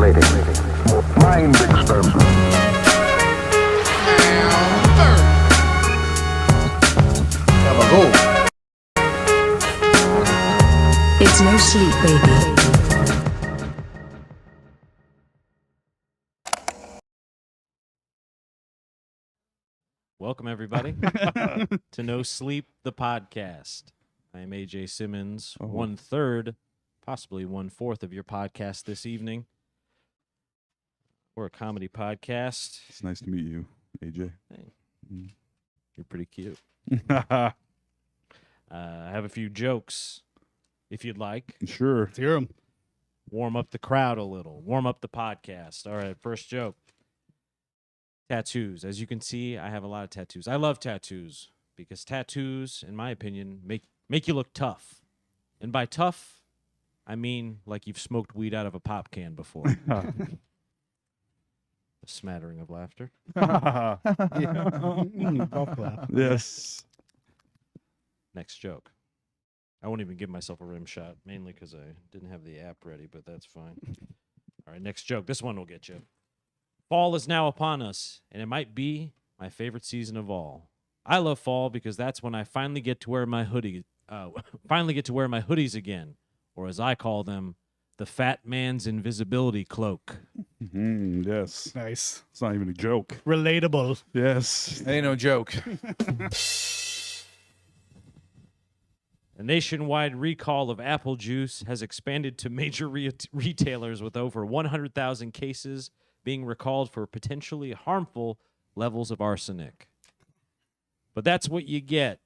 Calculating. Mind experiment. It's no sleep, baby. Welcome, everybody, to No Sleep, the podcast. I am AJ Simmons, 1/3, possibly 1/4 of your podcast this evening. We're a comedy podcast. It's nice to meet you, AJ. Hey, you're pretty cute. I have a few jokes, if you'd like. Sure. Let's hear 'em. Warm up the crowd a little. Warm up the podcast. All right, first joke. Tattoos. As you can see, I have a lot of tattoos. I love tattoos because tattoos, in my opinion, make you look tough. And by tough, I mean like you've smoked weed out of a pop can before. A smattering of laughter. Golf clap. Yes. Next joke. I won't even give myself a rim shot, mainly because I didn't have the app ready, but that's fine. All right, next joke. This one will get you. Fall is now upon us, and it might be my favorite season of all. I love fall because that's when I finally get to wear my hoodies again, or as I call them, the fat man's invisibility cloak. Yes. Nice. It's not even a joke. Relatable. Yes. Ain't no joke. A nationwide recall of apple juice has expanded to major retailers with over 100,000 cases being recalled for potentially harmful levels of arsenic. But that's what you get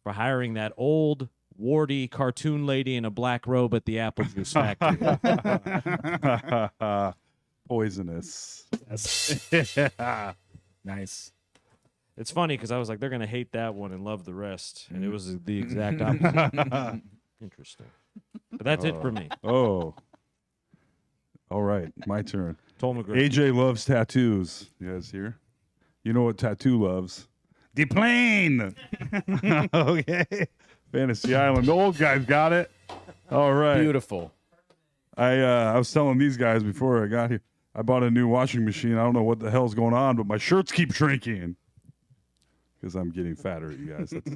for hiring that old, warty cartoon lady in a black robe at the apple juice factory. Poisonous. Yes. Nice. It's funny because I was like, they're going to hate that one and love the rest. And it was the exact opposite. Interesting. But that's it for me. Oh. All right. My turn. Tom McGraw. AJ loves tattoos. You guys here? You know what tattoo loves? The plane. Okay. Fantasy Island. The old guys got it. All right. Beautiful. I was telling these guys before I got here, I bought a new washing machine. I don't know what the hell's going on, but my shirts keep shrinking because I'm getting fatter, you guys. That's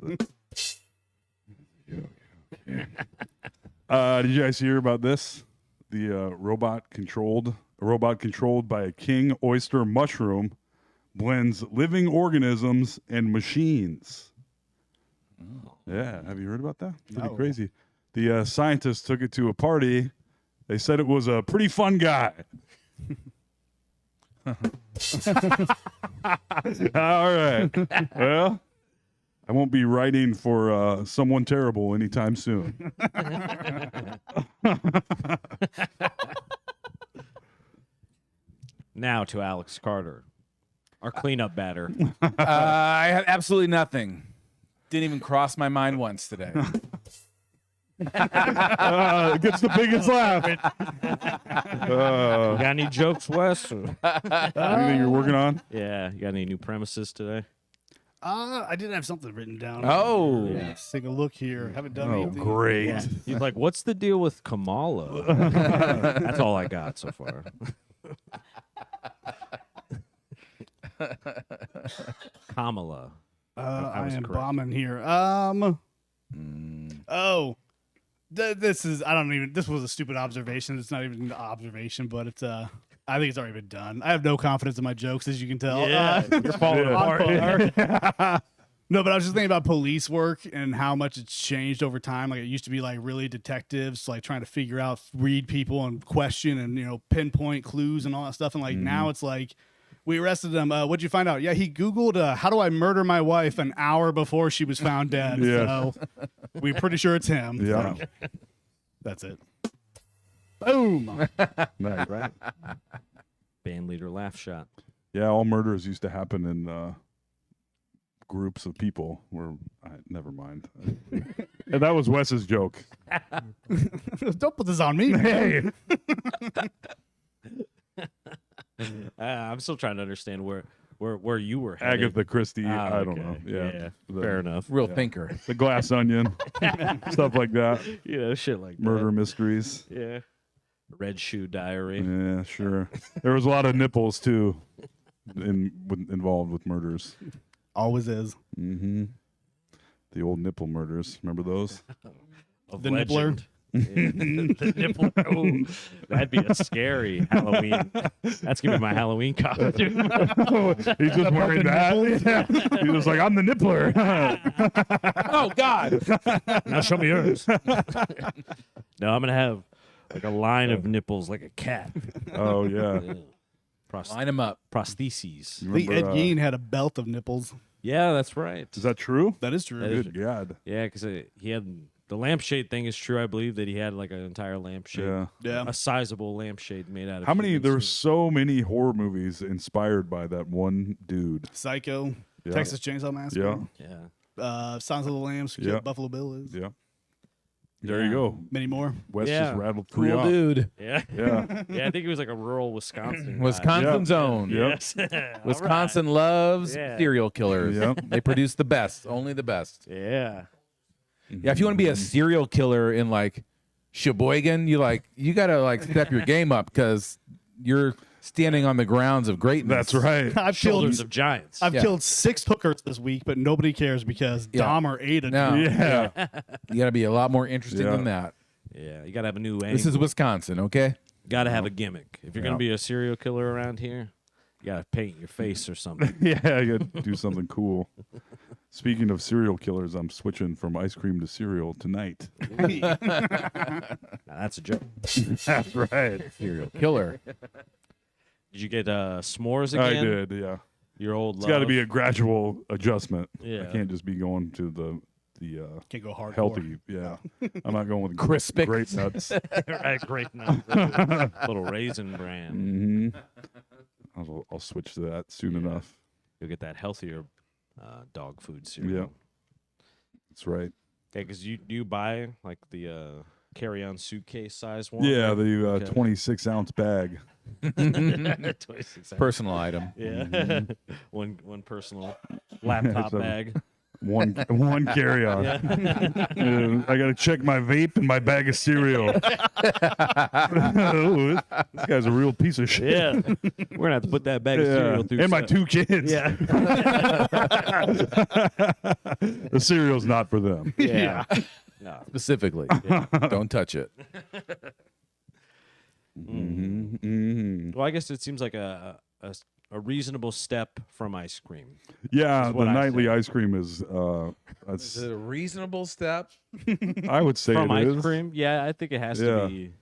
Did you guys hear about this? The robot controlled by a king oyster mushroom blends living organisms and machines. Oh. Yeah, have you heard about that? Pretty crazy. The scientists took it to a party. They said it was a pretty fun guy. All right. Well, I won't be writing for someone terrible anytime soon. Now to Alex Carter, our cleanup batter. I have absolutely nothing. Didn't even cross my mind once today. It gets the biggest laugh. You got any jokes, Wes? Anything you're working on? Yeah, you got any new premises today? I did have something written down. Oh. Yeah, let's take a look here. Haven't done Oh, anything. great. Yeah. He's like, what's the deal with Kamala? That's all I got so far. Kamala. I was am correct. bombing here. Oh, this is. I don't even. This was a stupid observation. It's not even an observation, but it's. I think it's already been done. I have no confidence in my jokes, as you can tell. You're falling apart. No, but I was just thinking about police work and how much it's changed over time. Like it used to be like really detectives, like trying to figure out, read people and question and, pinpoint clues and all that stuff. And like now it's like, we arrested him. What'd you find out? Yeah, he Googled, how do I murder my wife an hour before she was found dead. Yeah. So we're pretty sure it's him. Yeah. So that's it. Boom. Nice, right? Band leader laugh shot. Yeah, all murders used to happen in groups of people. Never mind. And that was Wes's joke. Don't put this on me. Hey. I'm still trying to understand where you were headed. Agatha Christie. Ah, I don't okay. know. Yeah. Fair enough. Real thinker. The glass onion. Stuff like that. Shit like Murder that. mysteries. Yeah. Red shoe diary. Yeah, sure. There was a lot of nipples too, involved with murders. Always is. Mm-hmm. The old nipple murders. Remember those? Of The nippler? legend. Yeah. The nippler. Ooh, that'd be a scary Halloween. That's gonna be my Halloween costume. He's just wearing that. Yeah. He was like, I'm the nippler. Oh God! Now show me yours. No, I'm gonna have like a line of nipples, like a cat. Oh yeah. Line them up. Prostheses. I think Ed Remember, Gein had a belt of nipples. Yeah, that's right. is that true? That is true. That is- Good God. Yeah, because he had the lampshade thing is true. I believe that he had like an entire lampshade, Yeah. Yeah. a sizable lampshade made out of. How many? human There were skin. so many horror movies inspired by that one dude. Psycho, Yeah. Texas Chainsaw Massacre, Yeah. Yeah, Sons of the Lambs, Yeah. Buffalo Bill is. Yeah. There you go. Many more. Wes Yeah. just rattled three Cool off. dude. yeah, Yeah. yeah. I think it was like a rural Wisconsin. guy. Wisconsin's own. Yep. Yes. All Wisconsin loves Yeah. serial killers. Yep. They produce the best, only the best. right. Yeah. Yeah, if you want to be a serial killer in like Sheboygan, you gotta like step your game up because you're standing on the grounds of greatness. That's right. I've Shoulders killed of giants. I've Yeah. killed 6 hookers this week, but nobody cares because Yeah. Dahmer ate a No. dude. Yeah. You gotta be a lot more interesting Yeah. than that. Yeah, you gotta have a new angle. This is Wisconsin, okay? Gotta have a gimmick. If you're Yeah. gonna be a serial killer around here, you gotta paint your face or something. Yeah, you got to do something cool. Speaking of serial killers, I'm switching from ice cream to cereal tonight. Now, that's a joke. That's right. Serial killer. Did you get s'mores I again? did, yeah. Your old. It's got to love? be a gradual adjustment. Yeah. I can't just be going to the Can't go hardcore. healthy. Yeah. I'm not going with Crispix. grape nuts. right, great. Little raisin brand. Hmm. I'll switch to that soon enough. You'll get that healthier dog food cereal. Yeah. That's right. Okay, because you buy like the carry-on suitcase size one. Yeah, the Okay. 26-ounce bag. 26 ounce. Personal item. Yeah, one personal laptop It's a- bag. One carry-on. I got to check my vape and my bag of cereal. Ooh, this guy's a real piece of shit. Yeah, we're gonna have to put that bag of cereal through. And my some- 2 kids. Yeah, The cereal's not for them. yeah. No. Specifically. Don't touch it. Well, I guess it seems like a reasonable step from ice cream. Yeah, Is the what I nightly say. ice cream is. Is it a reasonable step? I would say From it ice is. cream, yeah, I think it has Yeah. to be.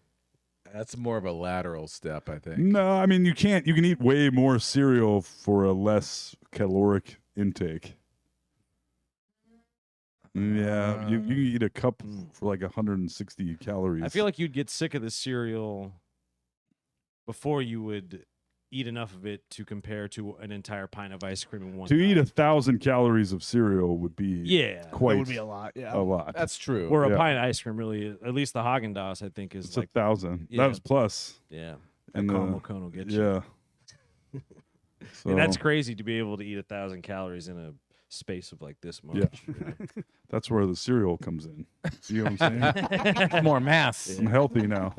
That's more of a lateral step, I think. No, I mean you can't. You can eat way more cereal for a less caloric intake. Yeah, you can eat a cup for like 160 calories. I feel like you'd get sick of the cereal before you would eat enough of it to compare to an entire pint of ice cream in one. to eat night. 1,000 calories of cereal would be yeah, quite That would be a lot. Yeah. a lot. That's true. or a Yeah. pint of ice cream really, is- at least the Haagen-Dazs, I think is It's like 1,000. Yeah. That was plus. yeah, And a caramel cone will get you. Yeah. So, And that's crazy to be able to eat 1,000 calories in a space of like this much. Yeah. you know? that's where the cereal comes in. See what I'm saying? more mass. I'm healthy now.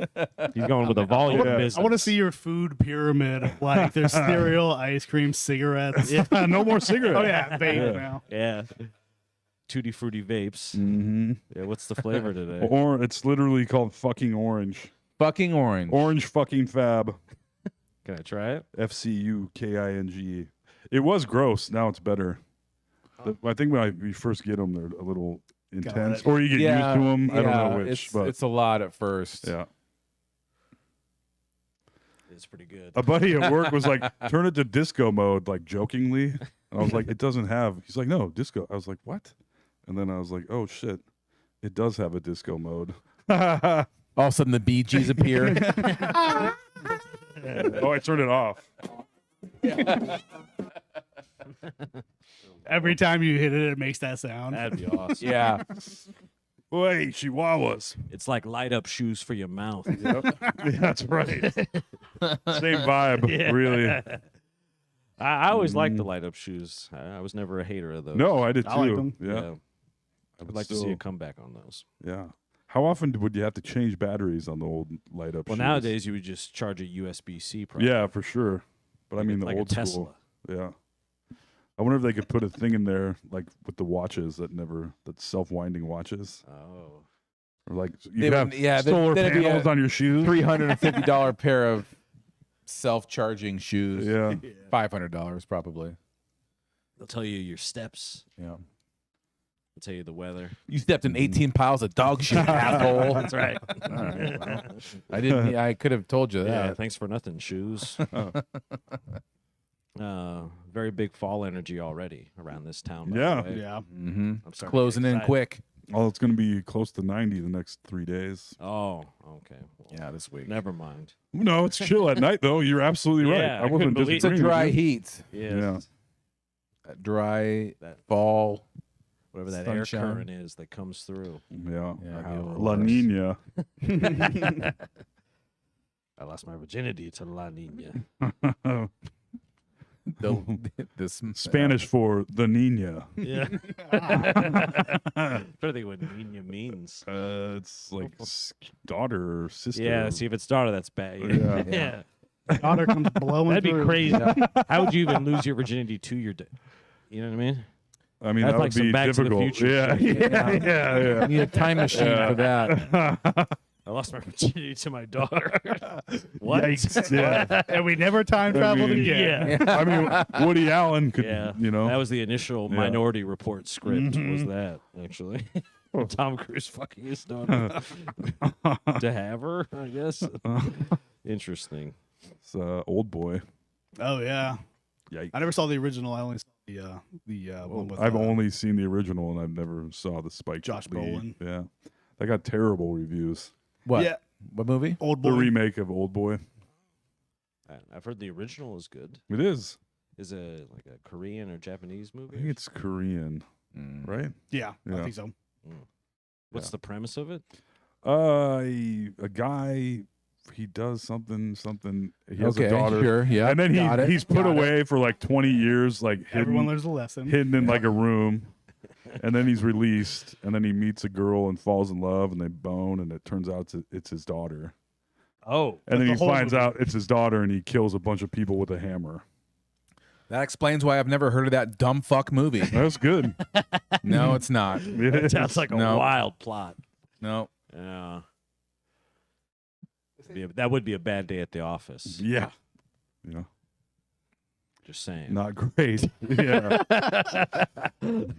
He's going with a volume Yeah. business. I want to see your food pyramid. Like there's cereal, ice cream, cigarettes. No more cigarettes. Oh yeah, vape Yeah. now. Yeah. Tutti Frutti vapes. Mm-hmm. Yeah, what's the flavor today? Or it's literally called fucking orange. Fucking orange. Orange fucking fab. Can I try it? FCUKING. It was gross. Now it's better. I think when you first get them, they're a little intense, it. or you get used to them. I don't know which, it's, but it's a lot at first. yeah. It's pretty good. A buddy at work was like, "Turn it to disco mode," like jokingly, and I was like, "It doesn't have." He's like, "No, disco." I was like, "What?" And then I was like, "Oh shit, it does have a disco mode." All of a sudden, the Bee Gees appear. Oh, I turned it off. Every time you hit it, it makes that sound. That'd be awesome. yeah. Wait, chihuahuas. It's like light up shoes for your mouth. Yep. Yeah, that's right. Same vibe, Yeah. really. I always liked the light up shoes. I was never a hater of those. No, I did too. I liked them. Yeah. I'd like to see a comeback on those. Yeah. How often would you have to change batteries on the old light up? Well, shoes? nowadays you would just charge a USB-C. Yeah, for sure. But I mean the like a old Tesla. school. Yeah. I wonder if they could put a thing in there like with the watches that self-winding watches. Oh. Or like you They could would- have yeah, solar that'd be panels a on your shoes. $350 pair of self-charging shoes. Yeah. $500 probably. They'll tell you your steps. Yeah. They'll tell you the weather. You stepped in 18 piles of dog shit, asshole. That's right. All right, well, I didn't. I could have told you Yeah, that. thanks for nothing, shoes. Very big fall energy already around this town. by the Yeah. way. Yeah. Mm-hmm. I'm starting to get Closing in excited. quick. Oh, it's going to be close to 90 the next 3 days. Oh, okay. Well, Yeah, this week. never mind. No, it's chill at night though. You're absolutely right. Yeah, I I wasn't couldn't believe- It's a disagreeing with dry you. heat. Yeah. Dry That fall. whatever that Sunshine. air current is that comes through. Yeah. Yeah, how the it La works. Nina. I lost my virginity to La Nina. This Spanish for the Nina. Yeah. Trying to think what Nina means. It's like daughter or sister. Yeah, see if it's daughter, that's bad. Yeah. Yeah. Daughter comes blowing That'd be through. crazy. How would you even lose your virginity to your You know what I mean? I mean, That's that like would some be Back to the difficult. Future Yeah. Yeah. I need a time machine for that. I lost my virginity to my daughter. What? Yikes. Yeah. And we never time traveled mean, again. Yeah. I mean, Woody Allen could, Yeah. you know. That was the initial Yeah. Minority Report script, Mhm. was that, actually. Tom Cruise fucking his daughter. To have her, I guess. Interesting. It's Old Boy. Oh yeah. Yikes. I never saw the original. I only saw the one with. I've only seen the original and I've never saw the Spike Josh Lee. Brolin. Yeah. That got terrible reviews. What? Yeah. What movie? Old The boy. remake of Old Boy. I've heard the original is good. It is. Is it like a Korean or Japanese I movie? think it's Korean, Mm. right? Yeah, I Yeah. think so. What's the premise of it? A guy, he does something. He has Okay, a daughter. sure. Yeah. And then got it, he's put got it. away for like 20 years, like Everyone hidden, learns a lesson. hidden in like a room. And then he's released, and then he meets a girl and falls in love, and they bone, and it turns out it's his daughter. Oh. And then the he whole finds movie. out it's his daughter, and he kills a bunch of people with a hammer. That explains why I've never heard of that dumb fuck movie. That's good. No, it's not. It is. Sounds like a No. wild plot. No. Yeah. That would be a bad day at the office. Yeah. Yeah. Just saying. Not great. Yeah.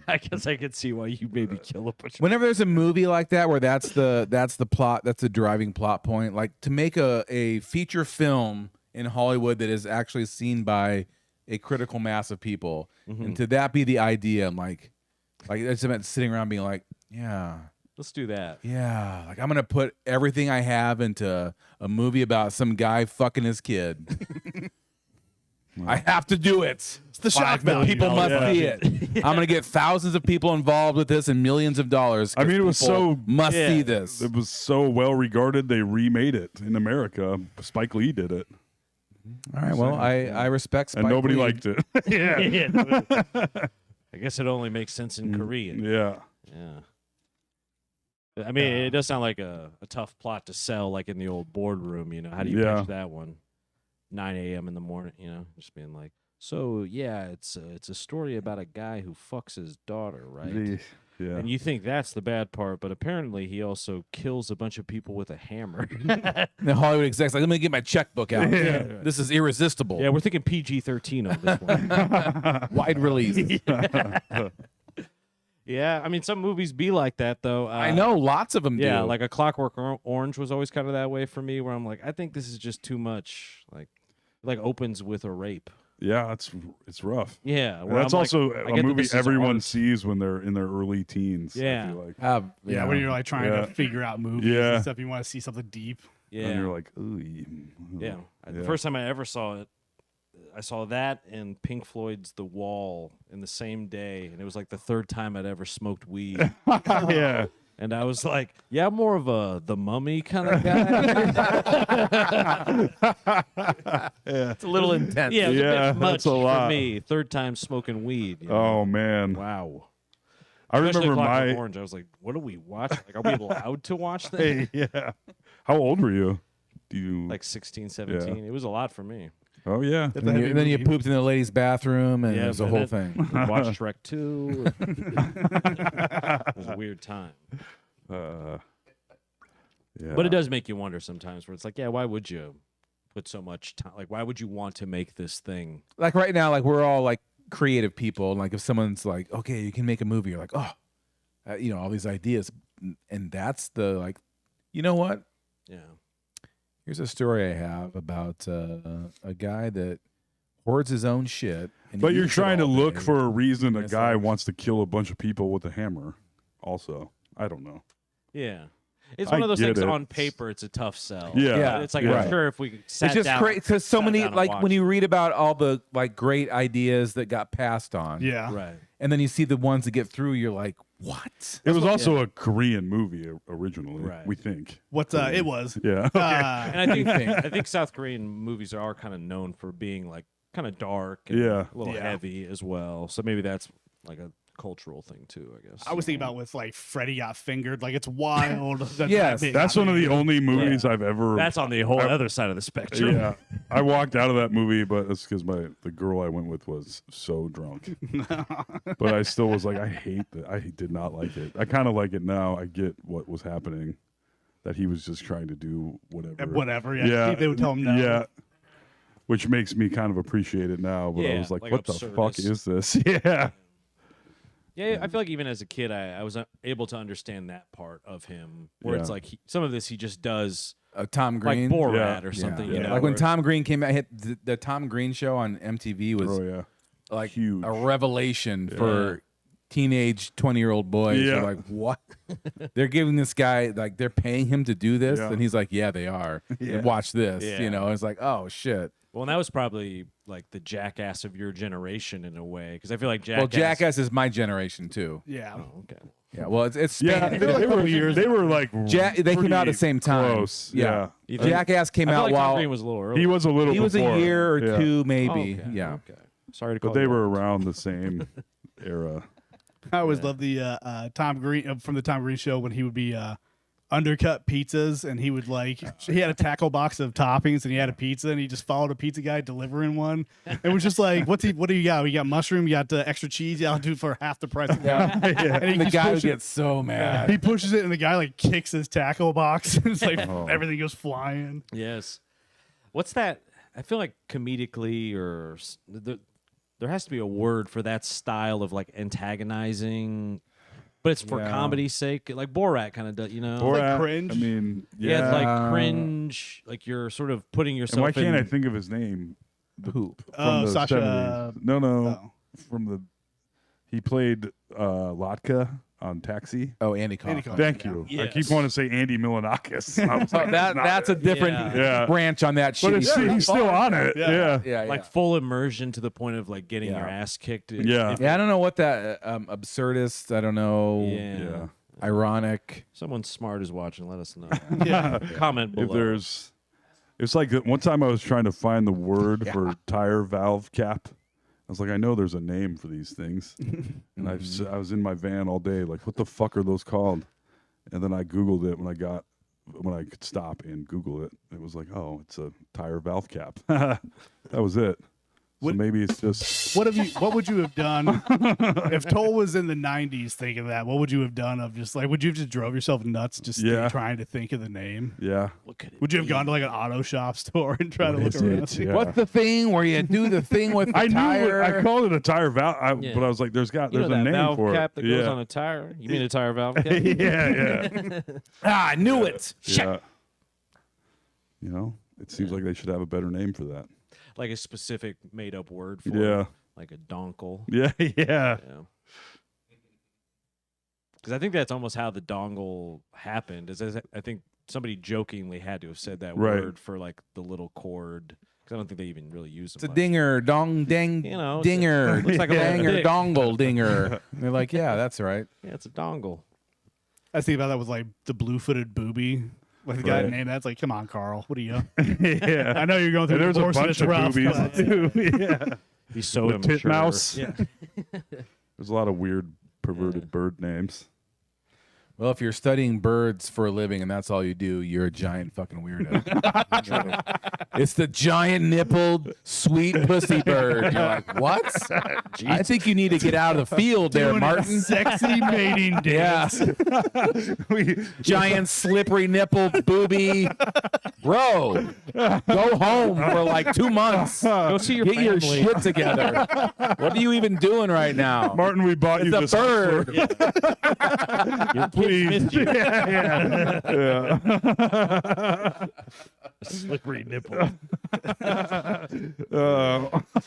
I guess I could see why you maybe kill a bunch of Whenever there's a movie like that where that's the plot, that's the driving plot point, like to make a feature film in Hollywood that is actually seen by a critical mass of people, and to that be the idea, I'm like it's about sitting around being like, yeah, Let's do that. yeah, like I'm gonna put everything I have into a movie about some guy fucking his kid. I have to do it. It's the shock value. People must Yeah. see it. I'm gonna get thousands of people involved with this and millions of dollars. I mean, it was 'cause people so- must Yeah. see this. It was so well regarded, they remade it in America. Spike Lee did it, All right. Well, I respect Spike and nobody Lee. liked it. Yeah. Yeah. I guess it only makes sense in Korean. Yeah. Yeah. I mean, it does sound like a tough plot to sell, like in the old boardroom. You know, how do you Yeah. pitch that one? 9 a.m. in the morning. You know, just being like, so yeah, it's a story about a guy who fucks his daughter, right? Yeah. And you think that's the bad part, but apparently he also kills a bunch of people with a hammer. The Hollywood execs like, let me get my checkbook out. Yeah. This is irresistible. Yeah, we're thinking PG-13 on this one. Wide release. Yeah, I mean, some movies be like that, though. I know lots of them Yeah, do. like A Clockwork Orange was always kind of that way for me, where I'm like, I think this is just too much. Like opens with a rape. Yeah, it's rough. Yeah, And where that's I'm also like, I a get that movie this is everyone art. sees when they're in their early teens. I Yeah. feel like. Yeah, when you're like trying Yeah. to figure out movies Yeah. and stuff, you want to see something deep. Yeah, And you're like, ooh. yeah. The Yeah. first time I ever saw it, I saw that and Pink Floyd's The Wall in the same day, and it was like the third time I'd ever smoked weed. Yeah. And I was like, yeah, I'm more of a The Mummy kind of guy. It's a little intense. Yeah, it was Yeah, a bit much that's a for lot. me. Third time smoking weed. you know? Oh man. Wow. I Especially remember Clockwork my. Orange. I was like, what do we watch? Like, are we allowed to watch that? Hey, yeah. How old were you? Do you Like 16, 17. It was a lot for me. Oh yeah. That's a And heavy then you movie. pooped in the ladies' bathroom, and it was a and whole then thing. we watched Shrek 2. It was a weird time. Yeah. But it does make you wonder sometimes where it's like, yeah, why would you put so much time? Like, why would you want to make this thing? Like right now, like we're all like creative people. And like if someone's like, okay, you can make a movie, you're like, oh, all these ideas, and that's the like, you know what? Yeah. Here's a story I have about a guy that hoards his own shit. And But he you're eats it trying to all look day. for a reason a It's guy like- wants to kill a bunch of people with a hammer. Also, I don't know. Yeah. It's I one of those get things it. on paper, it's a tough sell. Yeah. Yeah. But it's like, Yeah. I'm sure if we sat It's just down. crazy because so sat many down and like when watched you it. read about all the like great ideas that got passed on, Yeah. Right. and then you see the ones that get through, you're like, what? It was also a Korean movie originally. Right. We think. What's it was. Yeah. And I think South Korean movies are kind of known for being like kind of dark and Yeah. a little Yeah. heavy as well. So maybe that's like a cultural thing too, I guess. I was thinking about with like Freddy got fingered. Like it's wild. that Yes, big. That's one of the only movies Yeah. I've ever. That's on the whole other side of the spectrum. Yeah, I walked out of that movie, but it's because the girl I went with was so drunk. But I still was like, I hate that. I did not like it. I kind of like it now. I get what was happening, that he was just trying to do whatever. Whatever. Yeah. They would tell him no. Yeah. Which makes me kind of appreciate it now. But I Yeah, was like, like what the fuck absurdist. is this? Yeah. Yeah, I feel like even as a kid, I was able to understand that part of him, where it's Yeah. like some of this he just does Tom like Green, Borat Yeah. or something. Yeah. You know, like when where- Tom Green came out, hit the Tom Green show on MTV was Oh yeah. like huge. a revelation for teenage 20-year-old boys. Yeah. They're like, what? They're giving this guy like they're paying him to do this, Yeah. and he's like, yeah, they are. Yeah. Watch this. Yeah. You know, it's like, oh shit. Well, and that was probably like the Jackass of your generation in a way, because I feel like Jackass. Well, Jackass is my generation too. Yeah. Oh, okay. Yeah. Well, it's Yeah, span- they were like they came out at the pretty same time. Close. Yeah. You think- Jackass came I feel out like Tom while Green was a little early. He was a little. he was a before. year or Yeah. two, Oh, maybe. okay, Yeah. Okay. Sorry to But call they you were out. around the same era. I always loved the Tom Green from the Tom Green show when he would be undercut pizzas and he would like he had a tackle box of toppings and he had a pizza and he just followed a pizza guy delivering one. It was just like, what do you got? You got mushroom, you got extra cheese. Yeah, I'll do it for half the price. Yeah. And he The just guy would pushes it. get so mad. He pushes it and the guy like kicks his tackle box. It's like Oh. everything goes flying. Yes. What's that? I feel like comedically there has to be a word for that style of like antagonizing, but it's for Yeah. comedy's sake. Like Borat kind of does, you know? Borat, cringe? I mean, Yeah, it's yeah. like cringe. Like you're sort of putting yourself and why can't in. I think of his name? Who? From the Sasha. 70s. No. Oh. From the. He played Latka on Taxi. Oh, Andy Kaufman. Kaufman. Thank you. I Yes. keep wanting to say Andy Milanakis. I was Oh, like, that's a different Yeah. branch on that shit. But he's still on it. Yeah. Yeah. like full immersion to the point of like getting Yeah. your ass kicked. Yeah. If- Yeah, I don't know what that absurdist. I don't know. yeah. Yeah. Ironic. Someone smart is watching. Let us know. Yeah. Comment below. If there's, it's like one time I was trying to find the word for tire valve cap. I was like, I know there's a name for these things, and I was in my van all day, like, what the fuck are those called? And then I Googled it when I could stop and Google it. It was like, oh, it's a tire valve cap. That was it. So What- maybe it's just What would you have done if Toll was in the 90s thinking that? What would you have done of just like, would you have just drove yourself nuts just Yeah. trying to think of the name? yeah. Look at it. Would you have gone to like an auto shop store and try to What look is around? it? Yeah. What's the thing where you do the thing with the I knew tire? I called it a tire valve, Yeah. but I was like, there's You know a that name valve for cap it. that goes yeah. on a tire? You mean a tire valve cap? yeah. I knew it. Yeah. You know, it seems like they should have a better name for that. Like a specific made up word for Yeah. it. Like a dongle. Yeah, yeah. Yeah. Because I think that's almost how the dongle happened. I think somebody jokingly had to have said that Right. word for like the little cord. Because I don't think they even really use them. It's a much. dinger, dong, dang, You know, it's a- dinger, looks like a little danger, dick. dongle, dinger. And they're like, yeah, that's right. Yeah, it's a dongle. I was thinking about that with like the blue-footed booby. Like the guy Right. named that's like, come on, Carl, what are you? yeah. I know you're going through And there's a divorce and bunch it's of rough. boobies but- too. Yeah. He's so The immature. titmouse. Yeah. There's a lot of weird perverted bird names. Well, if you're studying birds for a living and that's all you do, you're a giant fucking weirdo. It's the giant nippled sweet pussy bird. You're like, what? I think you need to get out of the field there, Doing a Martin. sexy mating Yeah. dance. Giant slippery nipple booby. Bro, go home for like 2 months. Go see your Get your family. shit together. What are you even doing right now? Martin, we bought you It's this a bird. Your kids Please. missed you. Yeah. Slippery nipple. Uh,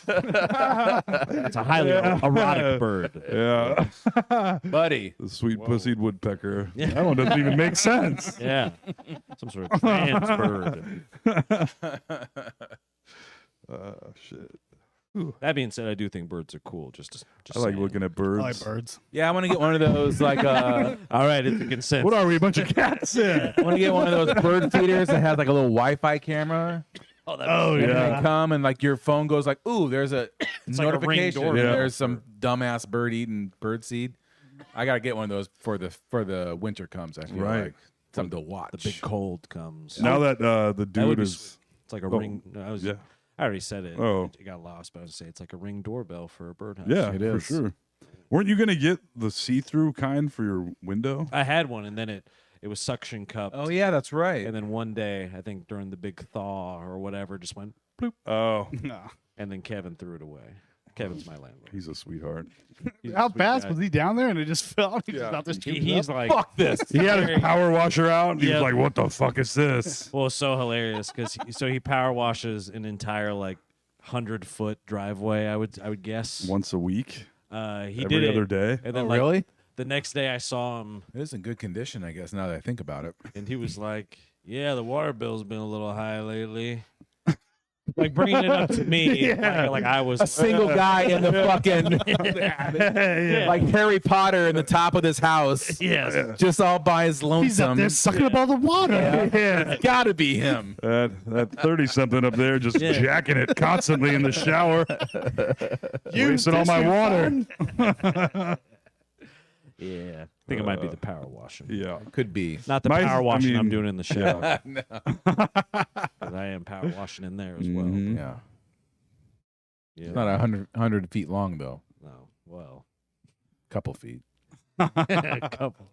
It's a highly erotic bird. yeah. Buddy. The sweet-pussied woodpecker. That one doesn't even make sense. Yeah. Some sort of trans bird. Shit. That being said, I do think birds are cool. Just I like saying. looking at I birds. like birds. Yeah, I want to get one of those like All right, it's a consent. What are we, a bunch of cats? Yeah. I want to get one of those bird feeders that has like a little Wi-Fi camera. Oh, And yeah. they come and like your phone goes like, ooh, there's a like a Ring notification. doorbell. Yeah. There's some dumbass bird eating bird seed. I gotta get one of those for the winter comes. I feel Right. like something to watch. The big cold comes. Now that the That would dude be is... sweet. It's like a Oh, ring. No, yeah. I already said it. Oh. It got lost, but I was gonna say it's like a ring doorbell for a birdhouse. Yeah, It for is. sure. Weren't you going to get the see-through kind for your window? I had one, and then it was suction cupped. Oh yeah, that's right. And then one day, I think during the big thaw or whatever, just went bloop, Oh, No. and then Kevin threw it away. Kevin's my landlord. he's a sweetheart. He's a How sweet fast guy. was he down there and it just fell? He just out there shooting He's up? like, Fuck this. He had his power washer out, and he Yeah. was like, what the fuck is this? well, it's so hilarious because he power washes an entire like 100-foot driveway. I would guess. Once a week? He Every did it, other day? and then Oh, like, really? the next day I saw him, It is in good condition, I guess. Now that I think about it. and he was like, "Yeah, the water bill's been a little high lately." Like bringing it up to me, like I was A single guy in the fucking like Harry Potter in the top of this house, yes. just all by his lonesome. He's up there sucking up all the water. It's gotta be him. That 30-something up there just Yeah. jacking it constantly in the shower. Wasting all my water. Yeah, I think it might be the power washing. Yeah. Could be. Not the My- power I washing I'm mean, doing in the shower. No. But I am power washing in there as well. Mhm. Yeah. Yeah. It's not 100 feet long though. No. Well, Couple feet. a couple.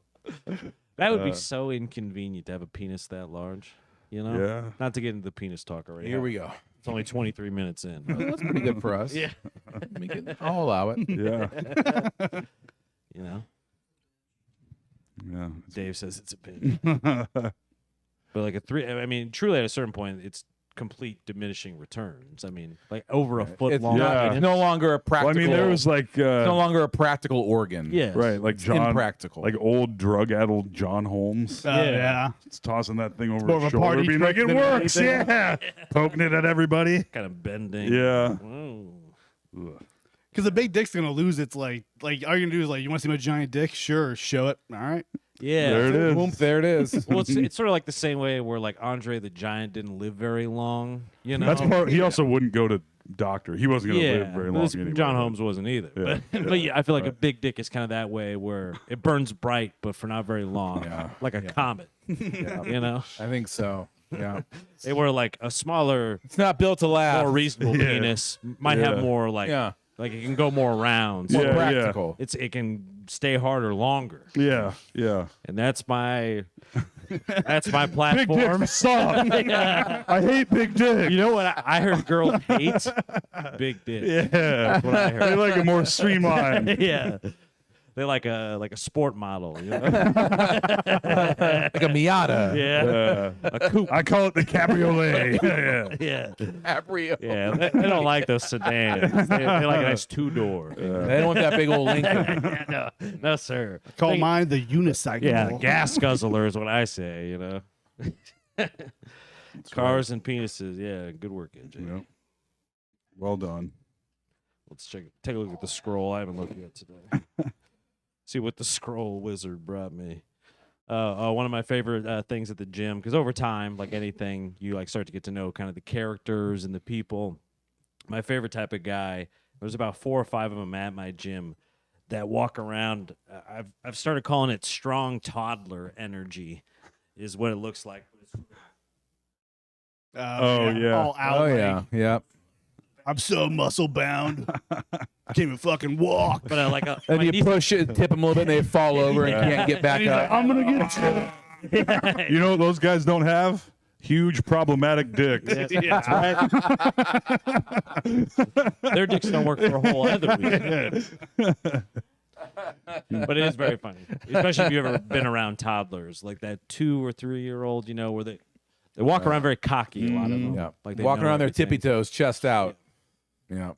That would be so inconvenient to have a penis that large. You know. Yeah. Not to get into the penis talk already. Here we go. It's only 23 minutes in. That's pretty good for us. Yeah. I'll allow it. Yeah. You know. Yeah. Dave says it's a pinch. But like I mean, truly at a certain point, it's complete diminishing returns. I mean, like over a foot It's, long. Yeah. it's no longer a Well, I practical. mean, there was like, it's no longer a practical organ. Yeah. right, like It's John, impractical. like old drug-addled John Holmes. Yeah. It's tossing that thing over more his of a shoulder, party being like, trick it than works, anything. yeah. Poking it at everybody. Kind of bending. Yeah. Ooh. Ugh. Because the big dick's gonna lose its like all you're gonna do is like, you want to see my giant dick? Sure, show it. All right. Yeah. There it is. Boom, there it is. Well, it's sort of like the same way where like Andre the Giant didn't live very long. You know. That's part. He also wouldn't go to doctor. He wasn't going to live very but long this- anyway. John Holmes wasn't either. Yeah. But yeah, I feel like a big dick is kind of that way where it burns bright, but for not very long, Yeah. like a comet. You know, I think so. Yeah. they were like a smaller, It's not built to last. more reasonable Yeah. penis might Yeah. have more like Yeah. like it can go more rounds. More Yeah, yeah. practical. It can stay harder longer, Yeah, yeah. and that's my Big platform. dick suck. I hate big dick. You know what I heard? Girls hate big dick. Yeah. That's what I They heard. like it more streamlined. Yeah. They like a sport model, you know? Like a Miata. Yeah. A coupe. I call it the cabriolet. Yeah. Yeah. Cabrio. Yeah. They don't like those sedans. They like a nice 2-door. They don't want that big old Lincoln. No, sir. Call They- mine the unicycle. Yeah, gas guzzler is what I say, you know? Cars and penises. Yeah, good work, AJ. Yep. Well done. Let's take a look at the scroll. I haven't looked yet today. See what the scroll wizard brought me. One of my favorite things at the gym, because over time, like anything, you like start to get to know kind of the characters and the people. My favorite type of guy, there's about 4 or 5 of them at my gym that walk around. I've started calling it strong toddler energy, is what it looks like. yeah. All out. Oh like, yeah, yep. I'm so muscle bound. I can't even fucking walk. But I like And you push it, tip them a little bit, and they fall over and can't get back He's like, up. I'm gonna get you. You know what those guys don't have? Huge problematic dicks. That's right. Their dicks don't work for a whole other week. But it is very funny, especially if you've ever been around toddlers, like that 2 or 3 year old, where they walk around very cocky. A lot of them, Yeah, like they walking know around their everything. tippy toes, chest out. Yeah,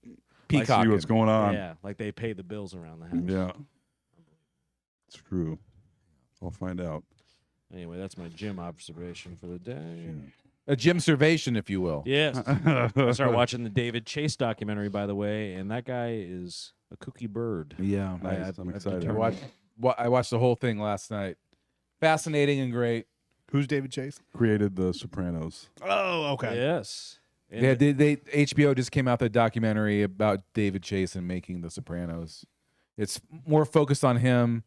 See peacocking. what's going on. Yeah, like they pay the bills around the house. Yeah. It's true. I'll find out. Anyway, that's my gym observation for the day. A gym servation, if you will. Yes. I started watching the David Chase documentary, by the way, and that guy is a kooky bird. Yeah, Nice. I'm excited. I watched the whole thing last night. Fascinating and great. Who's David Chase? Created The Sopranos. Oh, okay. Yes. And Yeah, they HBO just came out with a documentary about David Chase and making The Sopranos. It's more focused on him,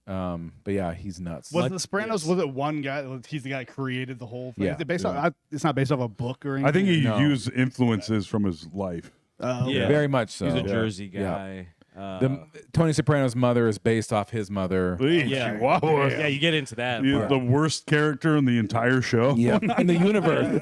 but yeah, he's nuts. Was Like- The Sopranos? yes. Was it one guy? He's the guy that created the whole thing. Yeah. Is it based off, it's not based off a book or anything. I think he No. used influences from his life. Oh, Yeah. Very much so. he's a Yeah. Jersey Yeah. guy. Tony Soprano's mother is based off his mother. Yeah. Wow. Yeah, you get into that. He's part. the worst character in the entire show. Yeah, in the universe.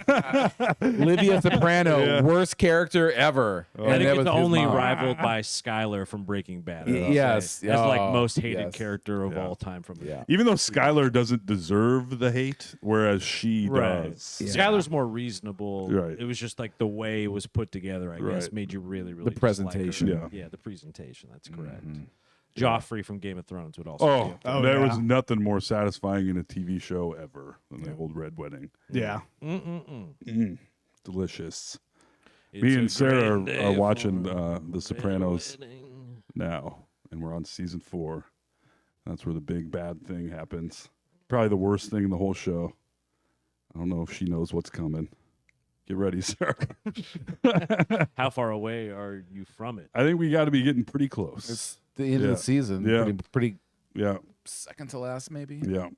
Livia Soprano, Yeah. worst character ever. I And think that was it's his only mom. rivaled by Skylar from Breaking Bad. I'll Yes. say. That's like Oh, most hated yes. character of Yeah. all time from Yeah. Even though Skylar doesn't deserve the hate, whereas she Right. does. Skylar's more reasonable. Right. It was just like the way it was put together, I guess, Right. made you really, really The dislike her. presentation. Yeah. Yeah, the presentation. That's correct. Mhm. Joffrey from Game of Thrones would also. Oh, Oh, there yeah. was nothing more satisfying in a TV show ever than the old Red Wedding. yeah. Delicious. It's Me a and Sarah grand day are watching for The Sopranos Red Wedding. now, and we're on season 4. That's where the big bad thing happens. Probably the worst thing in the whole show. I don't know if she knows what's coming. Get ready, Sarah. How far away are you from it? I think we got to be getting pretty close. It's the end of Yeah. the season. Yeah. Pretty Yeah, second to last, maybe. yeah.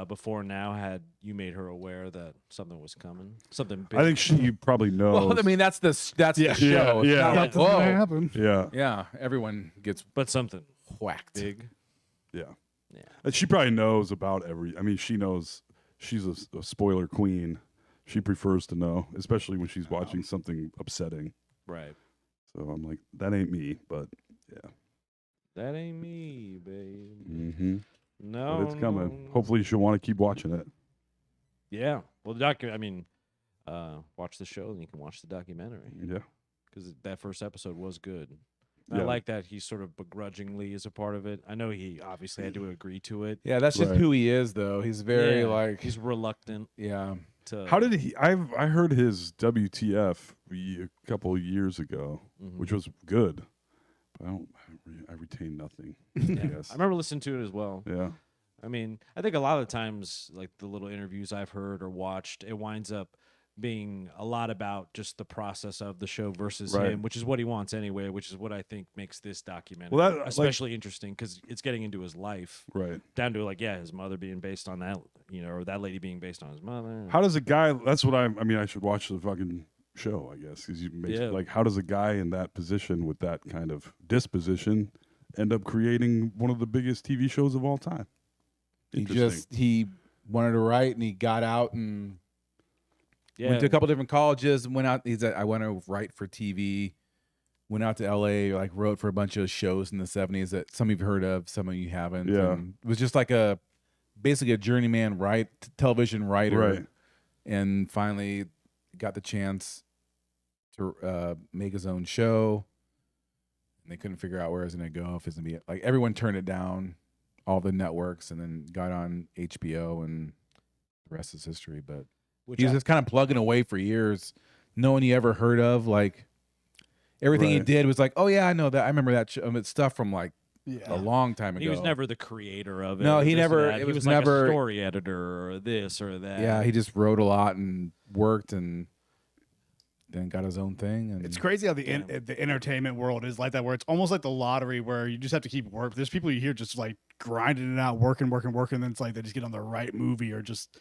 Before now, had you made her aware that something was coming? Something big? I think she probably knows. Well, I mean, that's the show. Yeah, It's yeah. not like, That's what's gonna whoa. happen. yeah, Yeah, everyone gets but something whacked. big. yeah. Yeah. And she probably knows about I mean, she knows she's a spoiler queen. She prefers to know, especially when she's watching something upsetting. Right. So I'm like, that ain't me, but yeah. That ain't me, babe. Mm-hmm. No, But it's coming. no. Hopefully, she'll want to keep watching it. Yeah. Well, I mean, watch the show and you can watch the documentary Yeah. because that first episode was good. And I Yeah. like that he sort of begrudgingly is a part of it. I know he obviously had to agree to it. Yeah, that's just Right. who he is, though. He's very Yeah, like, he's reluctant yeah. to. How did he? I heard his WTF a couple of years ago, Mhm. which was good. But I retain nothing. I Yeah. guess. I remember listening to it as well. Yeah. I mean, I think a lot of the times, like the little interviews I've heard or watched, it winds up being a lot about just the process of the show versus Right. him, which is what he wants anyway, which is what I think makes this documentary Well, that, like- especially interesting because it's getting into his life Right. down to like, yeah, his mother being based on that, or that lady being based on his mother. How does a guy? That's what I mean, I should watch the fucking show, I guess, because Yeah. like, how does a guy in that position with that kind of disposition end up creating one of the biggest TV shows of all time? He wanted to write and he got out and Yeah. went to a couple different colleges and went out. He said, I want to write for TV. Went out to LA, like wrote for a bunch of shows in the 70s that some of you've heard of, some of you haven't. Yeah. And it was just like basically a journeyman television writer. Right. And finally got the chance to make his own show. And they couldn't figure out where it was going to go. If it's going to be like everyone turned it down, all the networks, and then got on HBO, and the rest is history. But Which he was I- just kind of plugging away for years. No one he ever heard of. Like everything he Right. did was like, oh yeah, I know that. I remember that it's stuff from like Yeah. a long time ago. he was never the creator of it. No, or he this or never- that. it He was like never- a story editor or this or that. Yeah, he just wrote a lot and worked, and then got his own thing. And It's crazy how the entertainment world is like that, where it's almost like the lottery, where you just have to keep work. There's people you hear just like grinding it out, working, and then it's like they just get on the right movie or just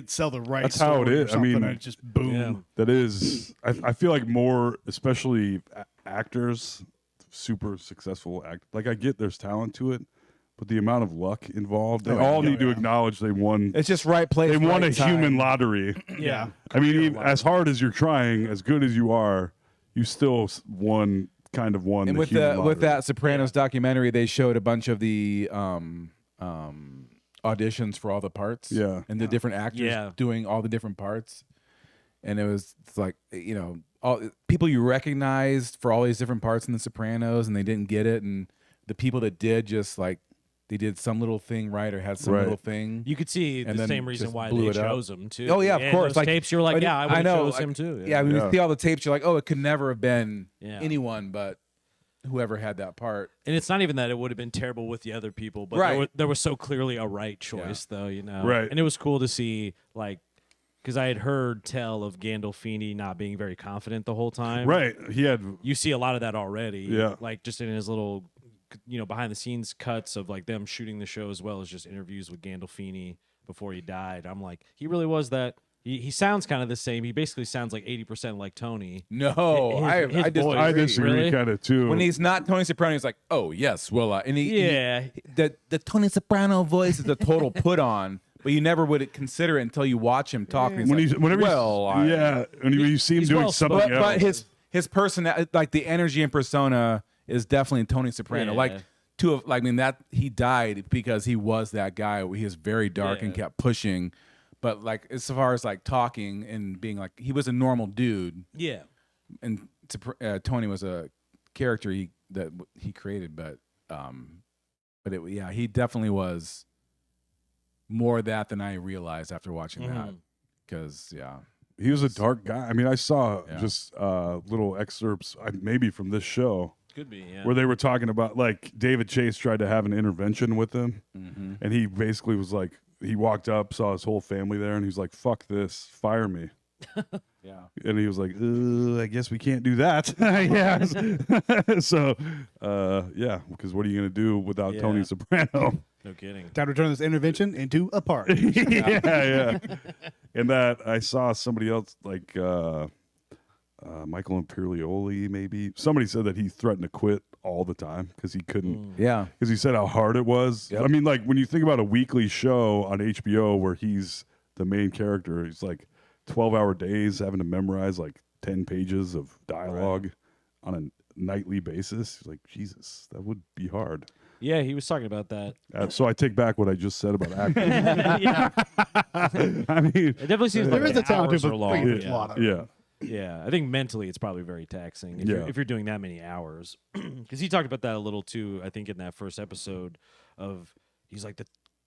sell the right. That's how it story or is. I something, mean, and it's just boom. Yeah. That is, I feel like more, especially actors, super successful like I get there's talent to it, but the amount of luck involved, they all need to acknowledge they won. it's just right place. They won right a time. human lottery. Yeah. I mean, even as hard as you're trying, as good as you are, you still won And the with human lottery. with that Sopranos documentary, they showed a bunch of the auditions for all the parts. Yeah. And the different actors doing all the different parts. And it's like, all people you recognized for all these different parts in the Sopranos, and they didn't get it, and the people that did just like they did some little thing right or had some little thing. You could see And the then same reason just why blew they it up. chose him too. Oh yeah, of And course. Those tapes, you're like, yeah, I would have know, chose him too. Yeah, when you see all the tapes, you're like, oh, it could never have been Yeah. anyone but whoever had that part. And it's not even that it would have been terrible with the other people, but there was so clearly a right choice, though, Right. And it was cool to see, like, because I had heard tell of Gandolfini not being very confident the whole time. Right. He had. You see a lot of that already. Yeah. Like, just in his little, behind the scenes cuts of, like, them shooting the show, as well as just interviews with Gandolfini before he died. I'm like, he really was that. He sounds kind of the same. He basically sounds like 80% like Tony. No, His I voice. I disagree. disagree Really? kind of too. When he's not Tony Soprano, he's like, oh yes, well, and Yeah. the Tony Soprano voice is a total put on, but you never would consider it until you watch him talk. And he's when like, he's whenever well, when you see him he's doing well something spoken. else. but his personality, like the energy and persona, is definitely Tony Soprano. Yeah. Like that he died because he was that guy. He was very dark and kept pushing. But like as far as like talking and being like, he was a normal dude, Yeah. and Tony was a character he created. But he definitely was more that than I realized after watching that. Because he was a dark guy. I mean, I saw just little excerpts, maybe from this show, Could be, yeah. where they were talking about like David Chase tried to have an intervention with him, and he basically was like, he walked up, saw his whole family there, and he's like, "Fuck this, fire me." Yeah. And he was like, I guess we can't do that. So, because what are you going to do without Tony Soprano? No kidding. Time to turn this intervention into a part. yeah. And that I saw somebody else like Michael Imperioli, maybe. Somebody said that he threatened to quit all the time because he couldn't. Yeah. Because he said how hard it was. Yep. I mean, like when you think about a weekly show on HBO where he's the main character, he's like 12-hour days having to memorize like 10 pages of dialogue on a nightly basis. He's like, Jesus, that would be hard. Yeah, he was talking about that. So I take back what I just said about acting. Yeah. I mean, It definitely seems There like is the a talent hours to are it, long. but it's a lot of it. yeah. Yeah, I think mentally it's probably very taxing if you're doing that many hours. Because he talked about that a little too, I think, in that first episode of, he's like,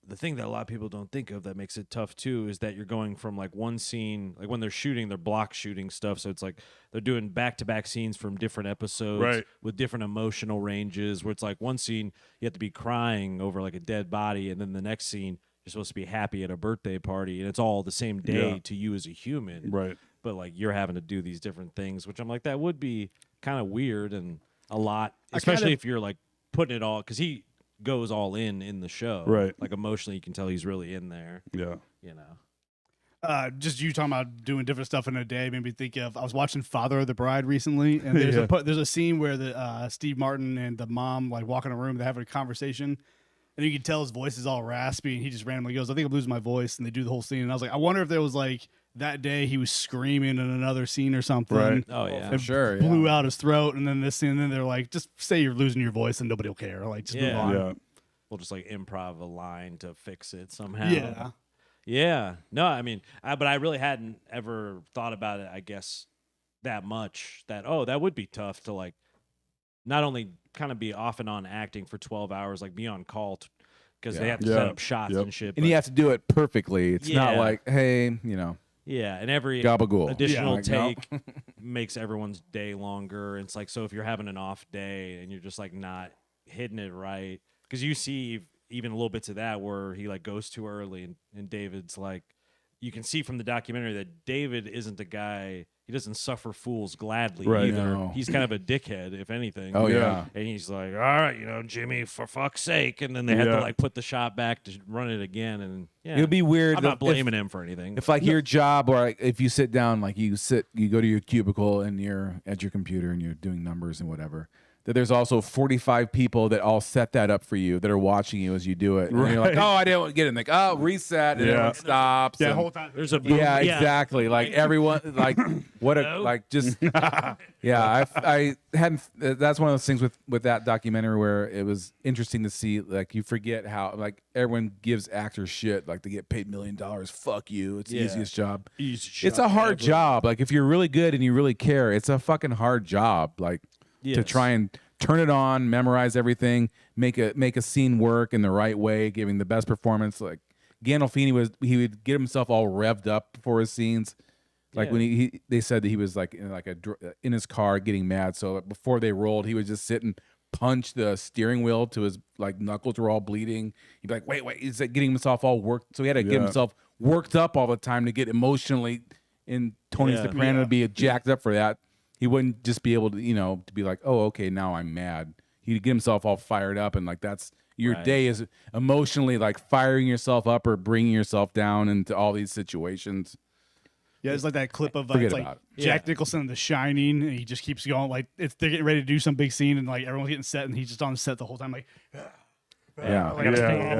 the thing that a lot of people don't think of that makes it tough too is that you're going from like one scene, like when they're shooting, they're block shooting stuff. So it's like they're doing back-to-back scenes from different episodes with different emotional ranges, where it's like one scene you have to be crying over like a dead body, and then the next scene you're supposed to be happy at a birthday party, and it's all the same day to you as a human. Right. But like you're having to do these different things, which I'm like, that would be kind of weird and a lot, especially if you're like putting it all, because he goes all in the show. Right. Like emotionally, you can tell he's really in there. Yeah. You know. Just you talking about doing different stuff in a day made me think of, I was watching Father of the Bride recently, and there's a scene where the Steve Martin and the mom like walk in a room, they have a conversation, and you can tell his voice is all raspy, and he just randomly goes, "I think I'm losing my voice," and they do the whole scene, and I was like, I wonder if there was like that day he was screaming in another scene or something. Right. Oh yeah. And sure, blew out his throat, and then this scene, and then they're like, just say you're losing your voice, and nobody will care. Like, just move on. Yeah. We'll just like improv a line to fix it somehow. Yeah. Yeah. No, I mean, but I really hadn't ever thought about it, I guess, that much. That would be tough to like not only kind of be off and on acting for 12 hours, like be on call because they have to set up shots and shit. And you have to do it perfectly. It's not Yeah. like, hey, Yeah, and every gabagool. additional Like, no. take makes everyone's day longer. It's like, so if you're having an off day and you're just like not hitting it right, because you see even a little bits of that where he like goes too early, and David's like, you can see from the documentary that David isn't a guy. he doesn't suffer fools gladly Right. either. No. He's kind of a dickhead, if anything. Oh yeah. And he's like, all right, Jimmy, for fuck's sake. And then they had to Yeah. like put the shot back to run it again. And yeah, It would be weird. I'm not if- blaming him for anything. If like your job, or like, if you sit down, like you go to your cubicle and you're at your computer and you're doing numbers and whatever, that there's also 45 people that all set that up for you that are watching you as you do it. And you're like, Right. oh, I didn't get it. And like, oh, reset. And Yeah. everyone stops. Yeah, the and- whole time. There's a yeah, exactly. Like everyone, like what a No. like just yeah. I hadn't. That's one of those things with that documentary where it was interesting to see. Like you forget how like everyone gives actors shit. Like they get paid $1 million. Fuck you. It's the Yeah. easiest job. Easy It's a shot hard ever. job. Like if you're really good and you really care, it's a fucking hard job. Like to Yes. try and turn it on, memorize everything, make a scene work in the right way, giving the best performance. Like Gandolfini would get himself all revved up for his scenes. Like Yeah. when they said that he was like in his car getting mad. So before they rolled, he would just sit and punch the steering wheel to his like knuckles were all bleeding. He'd be like, wait, he's like getting himself all worked. So he had to get Yeah. himself worked up all the time to get emotionally. And Tony Yeah. Soprano would be jacked up for that. He wouldn't just be able to, to be like, oh, okay, now I'm mad. He'd get himself all fired up, and like that's your Right. day is emotionally like firing yourself up or bringing yourself down into all these situations. Yeah, it's like that clip of Forget it's like about it. Jack Yeah. Nicholson in The Shining, and he just keeps going. Like they're getting ready to do some big scene, and like everyone's getting set, and he's just on set the whole time, like Yeah. like, Yeah.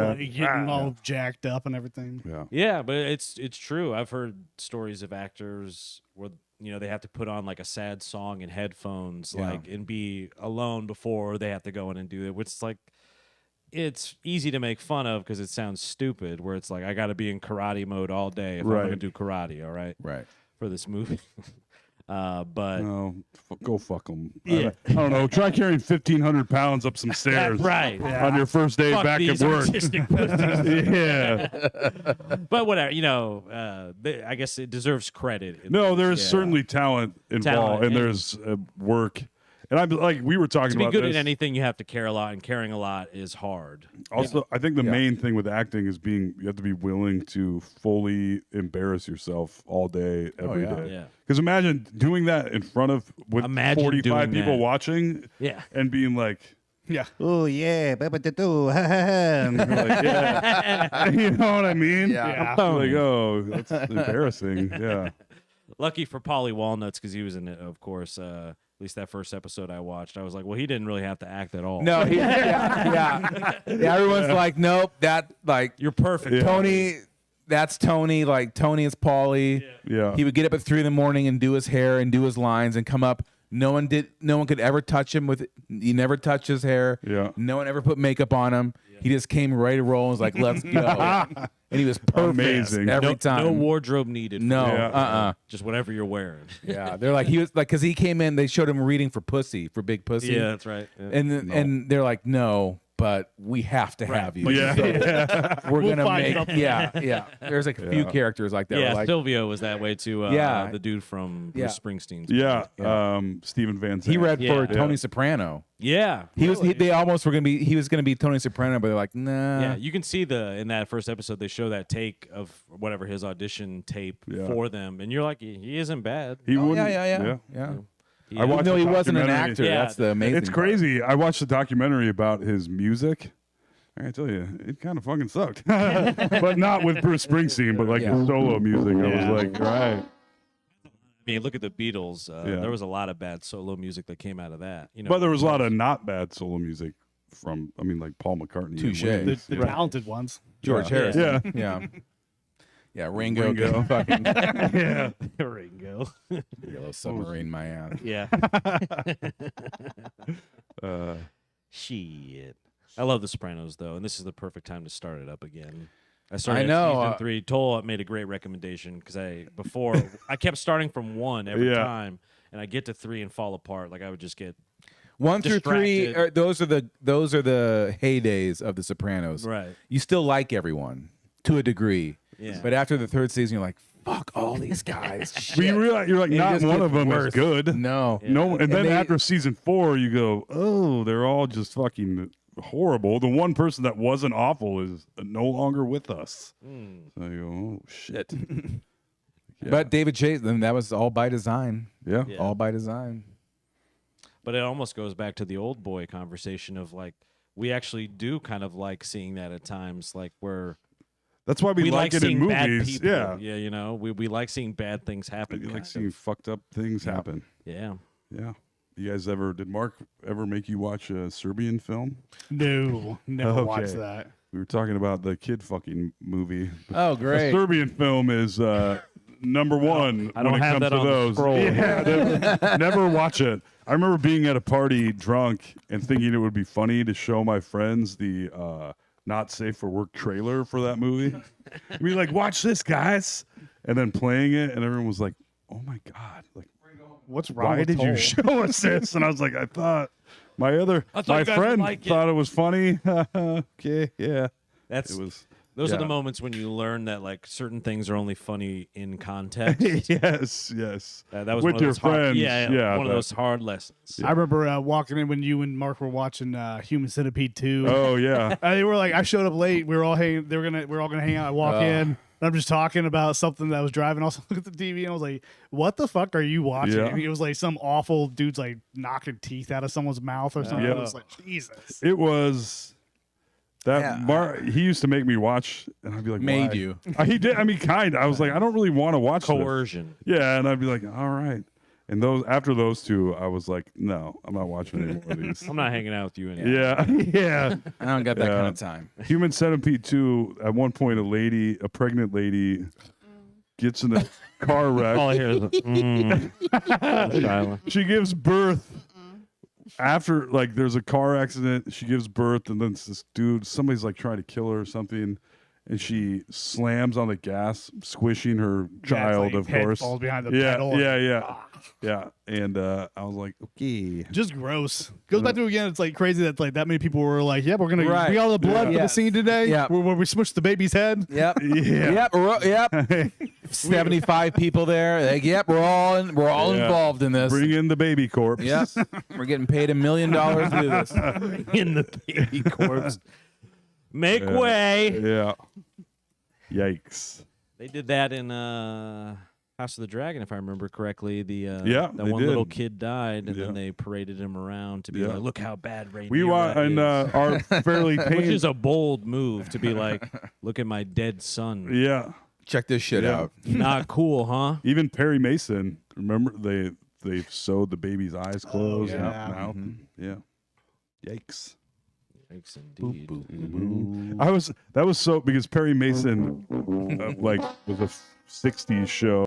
like, getting all jacked up and everything. Yeah. Yeah, but it's true. I've heard stories of actors where they have to put on like a sad song in headphones, Yeah. like and be alone before they have to go in and do it. Which is like, it's easy to make fun of because it sounds stupid. Where it's like I got to be in karate mode all day if I'm Right. gonna do karate. All right, Right. for this movie. But No, go fuck them. Yeah. I don't know. Try carrying 1,500 pounds up some stairs. right. On your first day Fuck back these at work. artistic pussies. Yeah. But whatever, I guess it deserves credit. No, there's Yeah. certainly talent involved, and and- there's work. And I'm like, we were talking To be about good this. at anything, you have to care a lot, and caring a lot is hard. Also, I think the Yeah. main thing with acting is you have to be willing to fully embarrass yourself all day, every day. yeah. Yeah. Because imagine doing that in front of with Imagine 45 doing people that. watching Yeah. and being like, Yeah, oh yeah, and you're like, yeah. You know what I mean? Yeah. Like, oh, that's embarrassing. Yeah. Lucky for Polly Walnuts because he was in it, of course. At least that first episode I watched, I was like, well, he didn't really have to act at all. No, yeah. Everyone's like, nope, that like You're perfect. Yeah. Tony. That's Tony. Like Tony is Paulie. Yeah. He would get up at 3 a.m. and do his hair and do his lines and come up. No one could ever touch him with. He never touched his hair. Yeah. No one ever put makeup on him. He just came right to roll and was like, let's go. And he was perfect Amazing. every No, time. no wardrobe needed. No. Yeah. Just whatever you're wearing. Yeah. They're like he was like because he came in. They showed him reading for Pussy for Big Pussy. Yeah, that's right. Yeah. And they're like, no, but we have to have you. Yeah. So we're We'll gonna find make something. yeah. There's like a few characters like that. Yeah, were like, Silvio was that way too. Yeah. The dude from Yeah. Bruce Springsteen's. Yeah. Stephen Van Zandt. he read Yeah. for Tony Soprano. Yeah. He was. They almost were gonna be. He was gonna be Tony Soprano, but they're like, nah. Yeah, you can see in that first episode they show that take of whatever his audition tape Yeah. for them, and you're like, he isn't bad. He Oh, wouldn't. yeah. He I watched No, the he wasn't an documentary. actor. Yeah. That's the amazing. It's part. crazy. I watched the documentary about his music. I gotta tell you, it kind of fucking sucked. But not with Bruce Springsteen, but like Yeah. the solo music. I Yeah. was like, right. I mean, look at the Beatles. Yeah. There was a lot of bad solo music that came out of that. But there was a lot of not bad solo music from, like Paul McCartney. and Touche. Wayne. the talented ones. George Yeah. Harris. Yeah. Yeah. Yeah. Ringo. Ringo. Fucking Yeah. Ringo. Yellow Submarine. My ass. Yeah. Uh, Shit. I love The Sopranos though, and this is the perfect time to start it up again. I started I know, season 3. Toll made a great recommendation because I kept starting from 1 every Yeah. time, and I get to 3 and fall apart. Like I would just get 1 through 3. Distracted. Those are the heydays of The Sopranos. right. You still like everyone to a degree. Yeah. But after the 3rd season, you're like, fuck all these guys. but you realize you're like, It not just one gets of them worse. is good. No. No, and then they- after season 4, you go, oh, they're all just fucking horrible. The one person that wasn't awful is no longer with us. Mm. So you go, oh shit. Yeah. But David Chase, then that was all by design. Yeah. Yeah. All by design. But it almost goes back to the old boy conversation of like we actually do kind of like seeing that at times, like where That's why we like it in seeing bad movies. people. Yeah. Yeah, you know, we like seeing bad things happen. You like kind seeing of. fucked up things happen. Yeah. Yeah. You guys did Mark ever make you watch a Serbian film? No, never watched Okay. that. We were talking about the kid fucking movie. Oh, The great. Serbian film is number one. I don't when it have comes that to on the those. scroll. Yeah, never watch it. I remember being at a party drunk and thinking it would be funny to show my friends the not safe for work trailer for that movie. Be like, watch this, guys, and then playing it, and everyone was like, "Oh my god!" Like, What's wrong why with did you Toll? show us this? And I was like, I thought my I thought my you guys would friend like it. thought it was funny. Okay, yeah, That's it was. those are the yeah. moments when you learn that like certain things are only funny in context. Yes. That was With one of your those hard, friends, yeah, one of that- those hard lessons. I remember walking in when you and Mark were watching Human Centipede 2. Oh yeah. They were like, I showed up late. We were all hanging. We're all gonna hang out. I walk in. And I'm just talking about something that I was driving. Also, look at the TV, and I was like, "What the fuck are you watching?" Yeah. And it was like some awful dude's like knocking teeth out of someone's mouth or something. Yeah. I was like, Jesus. It was that Yeah. he used to make me watch, and I'd be like, Made why? you. He did. I mean, kind. I was like, I don't really want to watch this. Coercion. Yeah, and I'd be like, all right. And after those two, I was like, no, I'm not watching any more of these. I'm not hanging out with you anymore. Yeah, yeah. I don't got that Yeah. kind of time. Human Centipede 2. At one point, a pregnant lady, gets in a car wreck. All I hear is Shyla. She gives birth after, like, there's a car accident. She gives birth, and then this dude, somebody's like trying to kill her or something, and she slams on the gas, squishing her child, like, of head course. falls behind the Yeah, pedal. yeah. And I was like, okay. Just gross. Goes back to again. It's like crazy that like that many people were like, "Yeah, we're gonna Right. we got all the blood Yeah. for the scene today. Yeah. where we smushed the baby's head. Yep. Yeah. Yep. 75 people there. Like, yep, we're all Yeah. involved in this. Bring in the baby corpse. Yep. We're getting paid $1 million to do this. In the baby corpse. Make way. Yeah. Yikes. They did that in House of the Dragon, if I remember correctly. Yeah, that they one little did. kid died, and Yeah. then they paraded him around to be Yeah. like, "Look how bad Rhaenyra We want and is." our fairly Which pain. is a bold move to be like, "Look at my dead son." Yeah. Check this shit Yeah. out. Not cool, huh? Even Perry Mason. Remember they sewed the baby's eyes closed. yeah. Mouth. Yeah. Yikes. Thanks indeed. That was so because Perry Mason like was a 60s show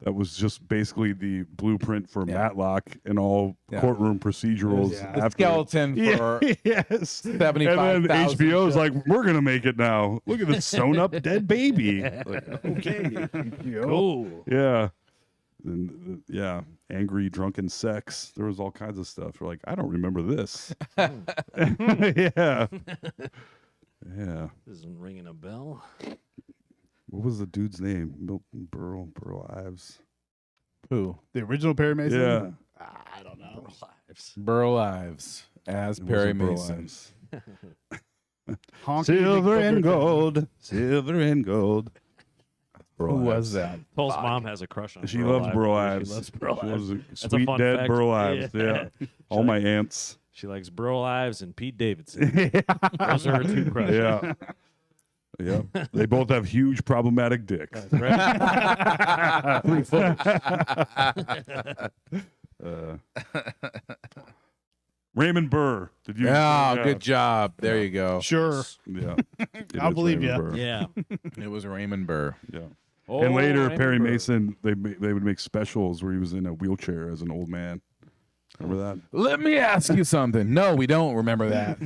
that was just basically the blueprint for Matlock and all Yeah. courtroom procedurals. Yeah. The after. skeleton for Yes. 75,000 And then HBO's shows. like, we're gonna make it now. Look at this sewn up dead baby. Like, okay. Cool. Yeah. And yeah, angry drunken sex. There was all kinds of stuff. We're like, I don't remember this. Yeah. Yeah. This isn't ringing a bell. What was the dude's name? Milton Burl Ives. Who? The original Perry Mason. Yeah. I don't know. Lives. Burl Ives as It Perry wasn't Burl Mason. Ives. Honky Silver Dick and Booker. gold. Silver and gold. Who was that? Toll's mom has a crush on. She Burl loves Ives. Burl She Ives. loves Burl She Ives. loves That's a sweet fun dead fact. Burl Ives. Yeah. All my aunts. She likes Burl Ives and Pete Davidson. Those are her two crushes. Yeah. Yeah. They both have huge problematic dicks. Right? 3 footers. Raymond Burr. Did you? Yeah, good job. There you go. Sure. Yeah. It I'll is believe Raymond ya. Burr. Yeah. It was Raymond Burr. Yeah. Oh, And later, Raymond Perry Burr. Mason, they would make specials where he was in a wheelchair as an old man. Remember that? Let me ask you something. No, we don't remember that.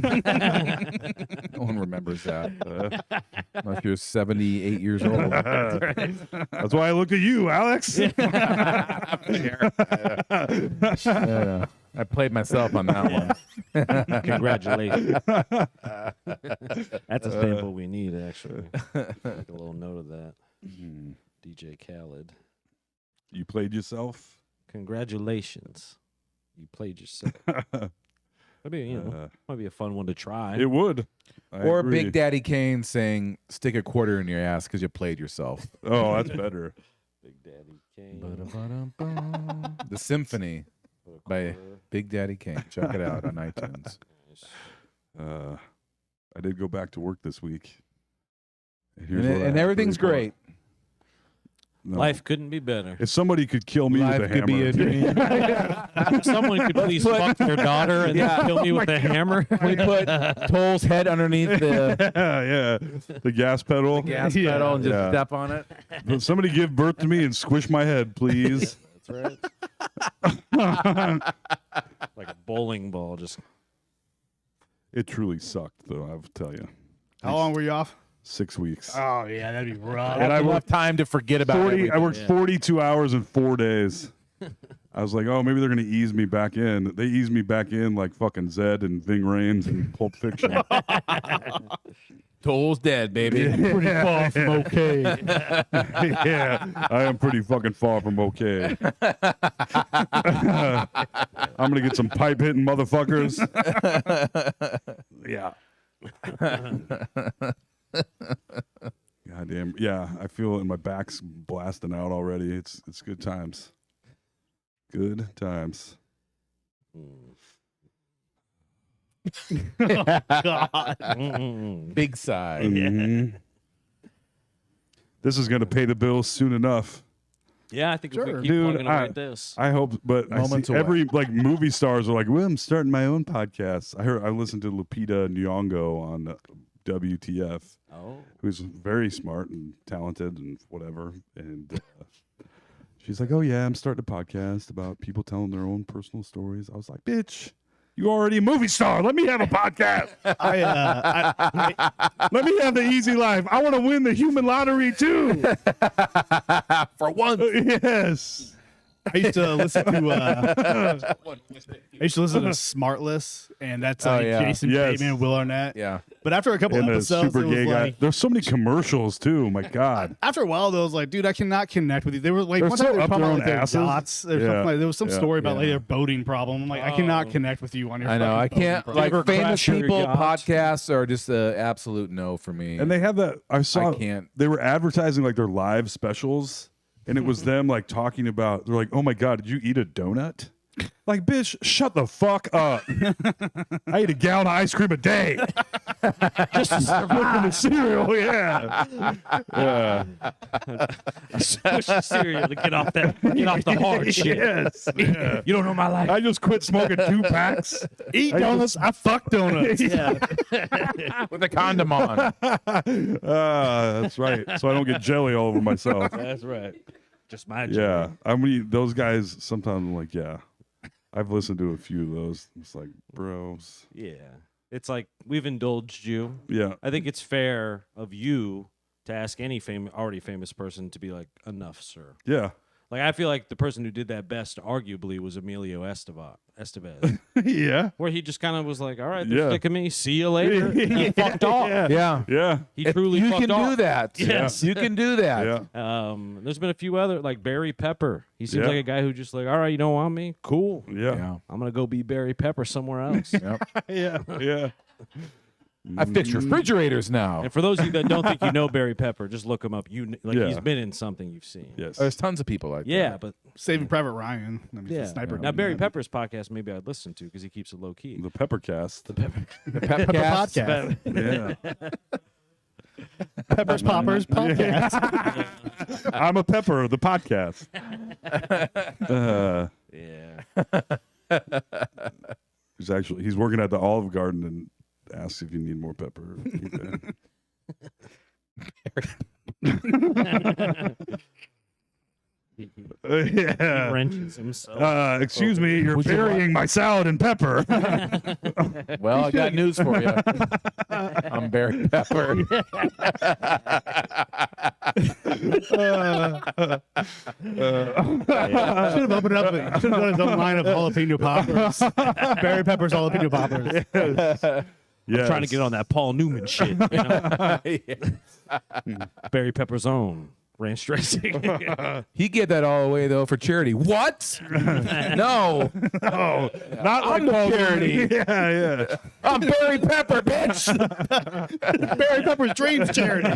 No one remembers that. Unless you're 78 years old. That's why I look at you, Alex. Yeah, I played myself on that one. Congratulations. That's a sample we need, actually. Make a little note of that. DJ Khaled. You played yourself. Congratulations. You played yourself. Maybe, might be a fun one to try. It would. I Or agree. Big Daddy Kane saying, stick a quarter in your ass because you played yourself. Oh, that's better. Big Daddy Kane. Ba-da-ba-dum-bum. The Symphony by Big Daddy Kane. Check it out on iTunes. I did go back to work this week. And, here's what I have And to everything's report. great. No. Life couldn't be better. If somebody could kill me Life with a could be hammer, a dream. If someone could please fuck their daughter and then kill me with a hammer. We put Toll's head underneath the yeah, the gas pedal. gas pedal and just Yeah. step on it. Somebody give birth to me and squish my head, please. That's right. Like a bowling ball, just It truly sucked, though. I have to tell you. How long were you off? 6 weeks. Oh yeah, that'd be rough. And I Enough worked time to forget about 40. I everything. worked 42 hours in 4 days. I was like, oh, maybe they're gonna ease me back in. They eased me back in like fucking Zed and Ving Rhames and Pulp Fiction. Toll's dead, baby. Pretty far from okay. Yeah, I am pretty fucking far from okay. I'm gonna get some pipe hitting motherfuckers. Yeah. Goddamn. Yeah, I feel it in my back's blasting out already. It's good times. Good times. Big sigh. Mhm. This is gonna pay the bills soon enough. yeah. I think if we Sure. keep Dude, plugging away at this, I hope, but I Moments see away. every like movie stars are like, well, I'm starting my own podcast. I listened to Lupita Nyong'o on WTF, oh, who's very smart and talented and whatever. And she's like, oh yeah, I'm starting a podcast about people telling their own personal stories. I was like, bitch, you already a movie star. Let me have a podcast. Let me have the easy life. I want to win the human lottery too. For once. Yes. I used to listen to Smartless, and that's like yeah. Jason Yes. Bateman and Will Arnett. Yeah. But after a couple And the episodes, super it was gay guy. like There's so many commercials too. My God. after a while, though, I was like, dude, I cannot connect with you. They were like, They're one so time they were up talking their about own like their asses. dots. Or Yeah. something like, there was some Yeah. story about like Yeah. their boating problem. I'm like, I cannot connect with you on your. I know. I fucking boating can't. problem. Like Ever famous crash your people yacht? podcasts are just an absolute no for me. And they have that. I saw. I can't. They were advertising like their live specials, and it was them like talking about. They're like, "Oh my God, did you eat a donut?" Like, bitch, shut the fuck up. I eat a gallon of ice cream a day. Just to survive the cereal, yeah. Yeah. Swish the cereal to get off the hard shit. Yes. Yeah. You don't know my life. I just quit smoking 2 packs. Eat donuts. I fuck donuts. With a condom on. That's right. So I don't get jelly all over myself. That's right. Just my Yeah. I mean, those guys, sometimes I'm like, yeah. I've listened to a few of those. It's like, bros. Yeah. It's like we've indulged you. Yeah. I think it's fair of you to ask any already famous person to be like, enough, sir. Yeah. Like, I feel like the person who did that best, arguably, was Emilio Estevez, Yeah. where he just kind of was like, all right, Yeah. they're sick of me. See you later. He fucked off. Yeah. Yeah. He truly You fucked can off. do that. Yes. You can do that. Yeah. There's been a few other, like Barry Pepper. He seems Yeah. like a guy who just like, all right, you don't want me? Cool. Yeah. Yeah. I'm going to go be Barry Pepper somewhere else. Yep. Yeah. Yeah. I fix refrigerators now. And for those of you that don't think you know Barry Pepper, just look him up. Yeah. He's been in something you've seen. Yes. There's tons of people like Yeah, that. but Saving Private Ryan. I mean, yeah. Sniper. Now Barry Pepper's podcast, maybe I'd listen to because he keeps it low key. The Peppercast. The Pepcast. Podcast. Yeah. Peppers Poppers podcast. I'm a Pepper, the podcast. Yeah. He's working at the Olive Garden and asks if you need more pepper. He Yeah. wrenches himself. Excuse me, you're burying my salad in pepper. Well, I got news for you. I'm Barry Pepper. Should have opened up. Should have done his own line of jalapeno poppers. Barry Pepper's jalapeno poppers. Yes. Trying to get on that Paul Newman shit. You know? Barry Pepper's own. ranch dressing. He get that all away though for charity. What? No, Oh, not I'm like the Paul charity. Yeah. I'm Barry Pepper, bitch. Barry Pepper's Dreams charity.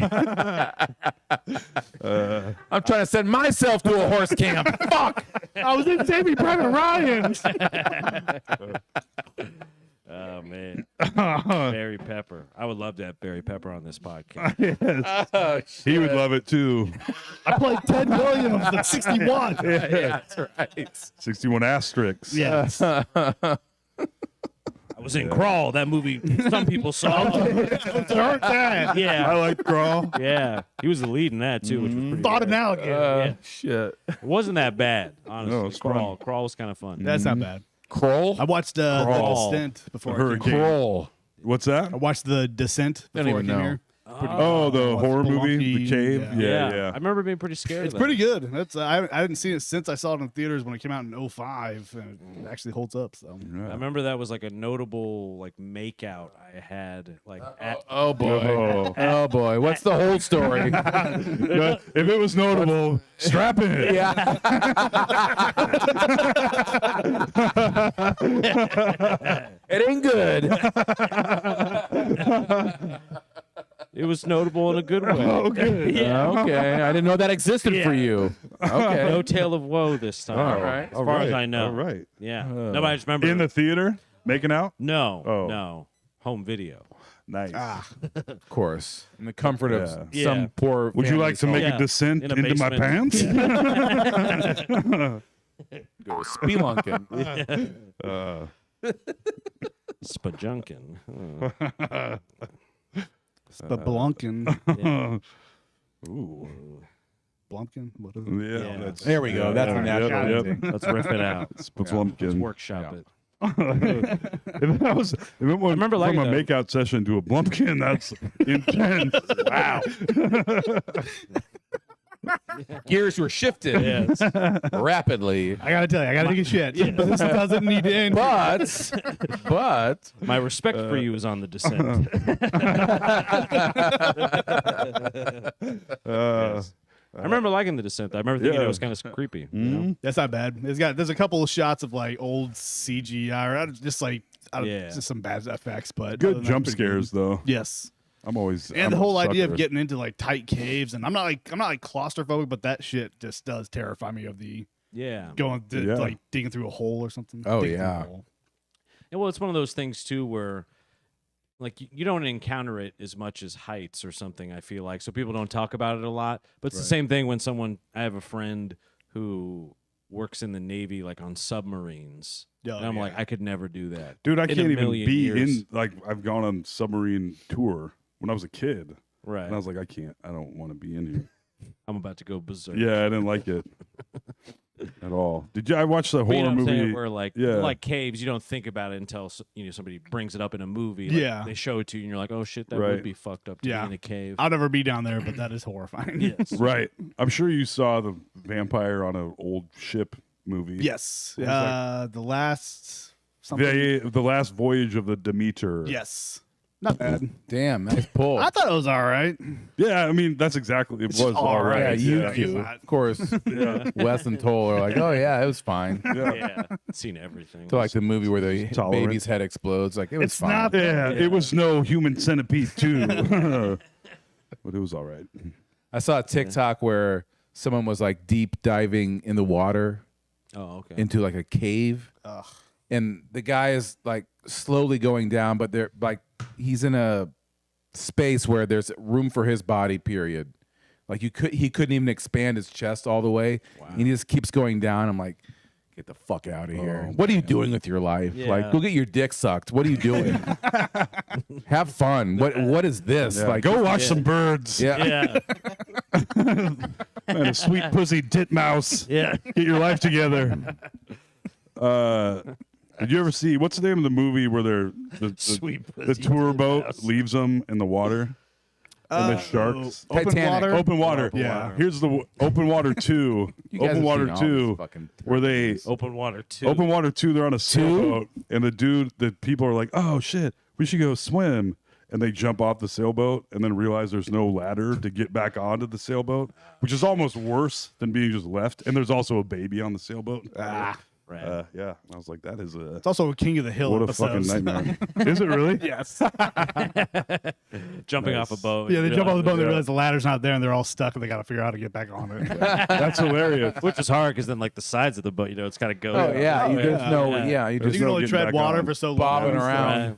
I'm trying to send myself to a horse camp. Fuck. I was in Saving Private Ryan. Oh man, Barry Pepper. I would love to have Barry Pepper on this podcast. Oh, He would love it too. I played Ted Williams at 61. yeah, that's right. 61 asterisks. Yes. I was in Crawl, that movie some people saw. Dark that. I Yeah, like Crawl. yeah. He was the lead in that too, which was pretty Fought good. an alligator. Shit. It wasn't that bad, honestly. No, it's Crawl was kind of fun. That's not bad. Kroll. I watched The Crawl. Descent before I Hurricane. came here. Kroll. What's that? I watched The Descent I don't before I even came know. here. Oh, the with horror movie, Spelunky, The Cave. yeah. Yeah. I remember being pretty scared It's of that. pretty good. That's I hadn't seen it since I saw it in theaters when it came out in 05, and it actually holds up. So I remember that was like a notable like makeout I had like at Oh boy. Oh. Oh boy. What's the whole story? If it was notable, strap in. Yeah. It ain't good. it was notable in a good way. Oh, good. Yeah. Okay. I didn't know that existed for you. Okay. No tale of woe this time. All right. As far as I know. All right. Yeah. No, but I just remember In the theater, making out? No. Oh. No. Home video. Nice. Of course. In the comfort of Yeah. some Yeah. poor. Would you like to make Yeah. a descent In a into my basement. pants? go spelunking? Spajunkin. Spelunkin, Ooh. Blumpkin, whatever. Yeah. Yeah. That's, There we go. That's the national Yep. thing. Let's riff it out. Let's Splumpkin. workshop it. If it went remember from liking a that. makeout session to a blumpkin, that's intense. Wow. Gears were shifted Yes. rapidly. I gotta tell you, I gotta take a shit. But this doesn't need to end. But My respect for you is on the descent. Yes. I remember liking the descent. I remember thinking Yeah. it was kind of creepy. You know? That's not bad. There's a couple of shots of like old CGI or just like Yeah. just some bad effects, but other Good than that, jump pretty scares, good. though. Yes. I'm always. And I'm the a whole idea of sucker. getting into like tight caves, and I'm not like claustrophobic, but that shit just does terrify me of the Yeah. going to, Yeah. like digging through a hole or something. Oh, Digging through a yeah. hole. And well, it's one of those things too where like you don't encounter it as much as heights or something, I feel like. So people don't talk about it a lot. But it's the same thing when I have a friend who works in the Navy like on submarines. Oh, and I'm yeah. like, I could never do that. Dude, I in a can't even million be years. in. Like, I've gone on submarine tour when I was a kid, Right. and I was like, I can't. I don't want to be in here. I'm about to go berserk. Yeah, I didn't like it at all. Did you? I watched the But you know horror what I'm saying? movie. Where like Yeah. like caves, you don't think about it until somebody brings it up in a movie. Like, Yeah. they show it to you, and you're like, oh shit, that Right. would be fucked up to Yeah. be in a cave. I'll never be down there, but that is horrifying. Yes. Right. I'm sure you saw the vampire on an old ship movie. Yes. What was The last something. The last voyage of the Demeter. Yes. Not bad. damn, nice pull. I thought it was all right. Yeah, I mean that's exactly it was all all right. right. Yeah, you yeah. do. Of course. Wes and Toll are like, oh yeah, it was fine. Yeah. Seen everything. So like the movie where the Tolerant. baby's head explodes, like it was It's fine. not Yeah, it was no Human Centipede 2. But it was all right. I saw a TikTok where someone was like deep diving in the water Oh, okay. into like a cave. And the guy is like slowly going down, but they're like he's in a space where there's room for his body, period. Like he couldn't even expand his chest all the way. And he just keeps going down. I'm like, get the fuck out of here. What are you doing with your life? Yeah. Like, go get your dick sucked. What are you doing? Have fun. What is this? Yeah, Like go watch some birds. Yeah. yeah. And a sweet pussy titmouse. Yeah. Get your life together. Did you ever see what's the name of the movie where the Sweet the pussy tour boat titmouse. leaves them in the water? And the sharks. Open Titanic. water. Open water. Open water. Here's the Open Water 2. You guys Open have Water seen all 2 these fucking where they Open water too. Open Water 2 they're on a sailboat and the people are like, "Oh shit, we should go swim." and they jump off the sailboat and then realize there's no ladder to get back onto the sailboat, which is almost worse than being just left. And there's also a baby on the sailboat. Right. Yeah. I was like, that is It's also a King of the Hill what a episodes. fucking nightmare. Is it really? Yes. Jumping off a boat. Yeah, they jump off the boat and they Yeah. realize the ladder's not there and they're all stuck and they got to figure out how to get back on it. That's hilarious. Which is hard because then like the sides of the boat, it's got to go. Oh yeah, you just know. yeah. Yeah, you You just can only getting tread back water on. for so long. bobbing around. Right.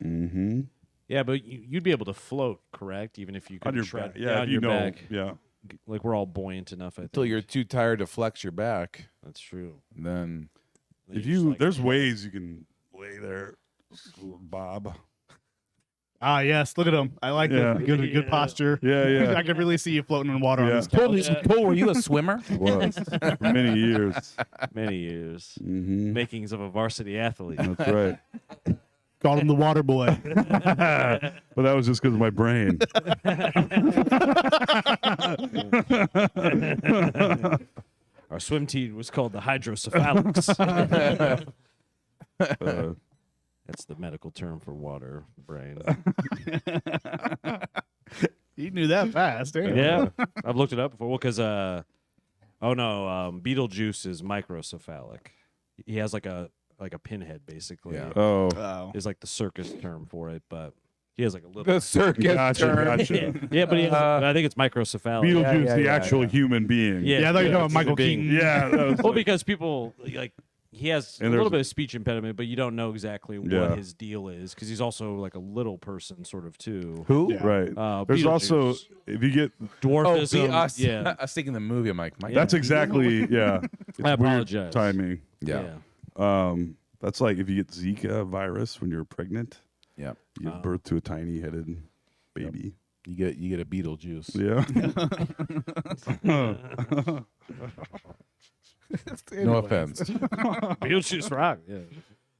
Mm-hmm. Yeah, but you'd be able to float, correct? Even if you could On your tread. back. Yeah, on you your know. back. Yeah. Like we're all buoyant enough. I think. Until you're too tired to flex your back. That's true. Then Then If you're just you, like- there's ways you can lay there, bob. Ah, yes. Look at him. I like Yeah. it. Good posture. Yeah. I can really see you floating in water on Yeah. this couch. Cole, were you a swimmer? Was for many years. many years. Mm-hmm. Makings of a varsity athlete. That's right. Called him the water boy. But that was just because of my brain. Our swim team was called the hydrocephalics. That's the medical term for water brain. You knew that fast, didn't you? Yeah, I've looked it up before. Well, because Beetlejuice is microcephalic. He has like a pinhead, basically. Yeah. Oh. Oh. Is like the circus term for it, but he has like a little. The circus Gotcha, term. gotcha. Yeah, but he has, I think it's microcephalic. Beetlejuice, yeah, the yeah, actual human being. Yeah, I thought you were talking about it's Michael being- Keaton. Yeah. That was Well, like- because people like he has And a little there's- bit of speech impediment, but you don't know exactly Yeah. what his deal is because he's also like a little person, sort of too. Who? Yeah. right. There's also, Beetlejuice. if you get, Dwarfism. us. Yeah, I was thinking the movie. I'm like, that's exactly, yeah. It's I weird apologize. timing. Yeah. That's like if you get Zika virus when you're pregnant, Yeah. you give birth to a tiny headed baby. You get a Beetlejuice. Yeah. No offense. Beetlejuice rock. Yeah,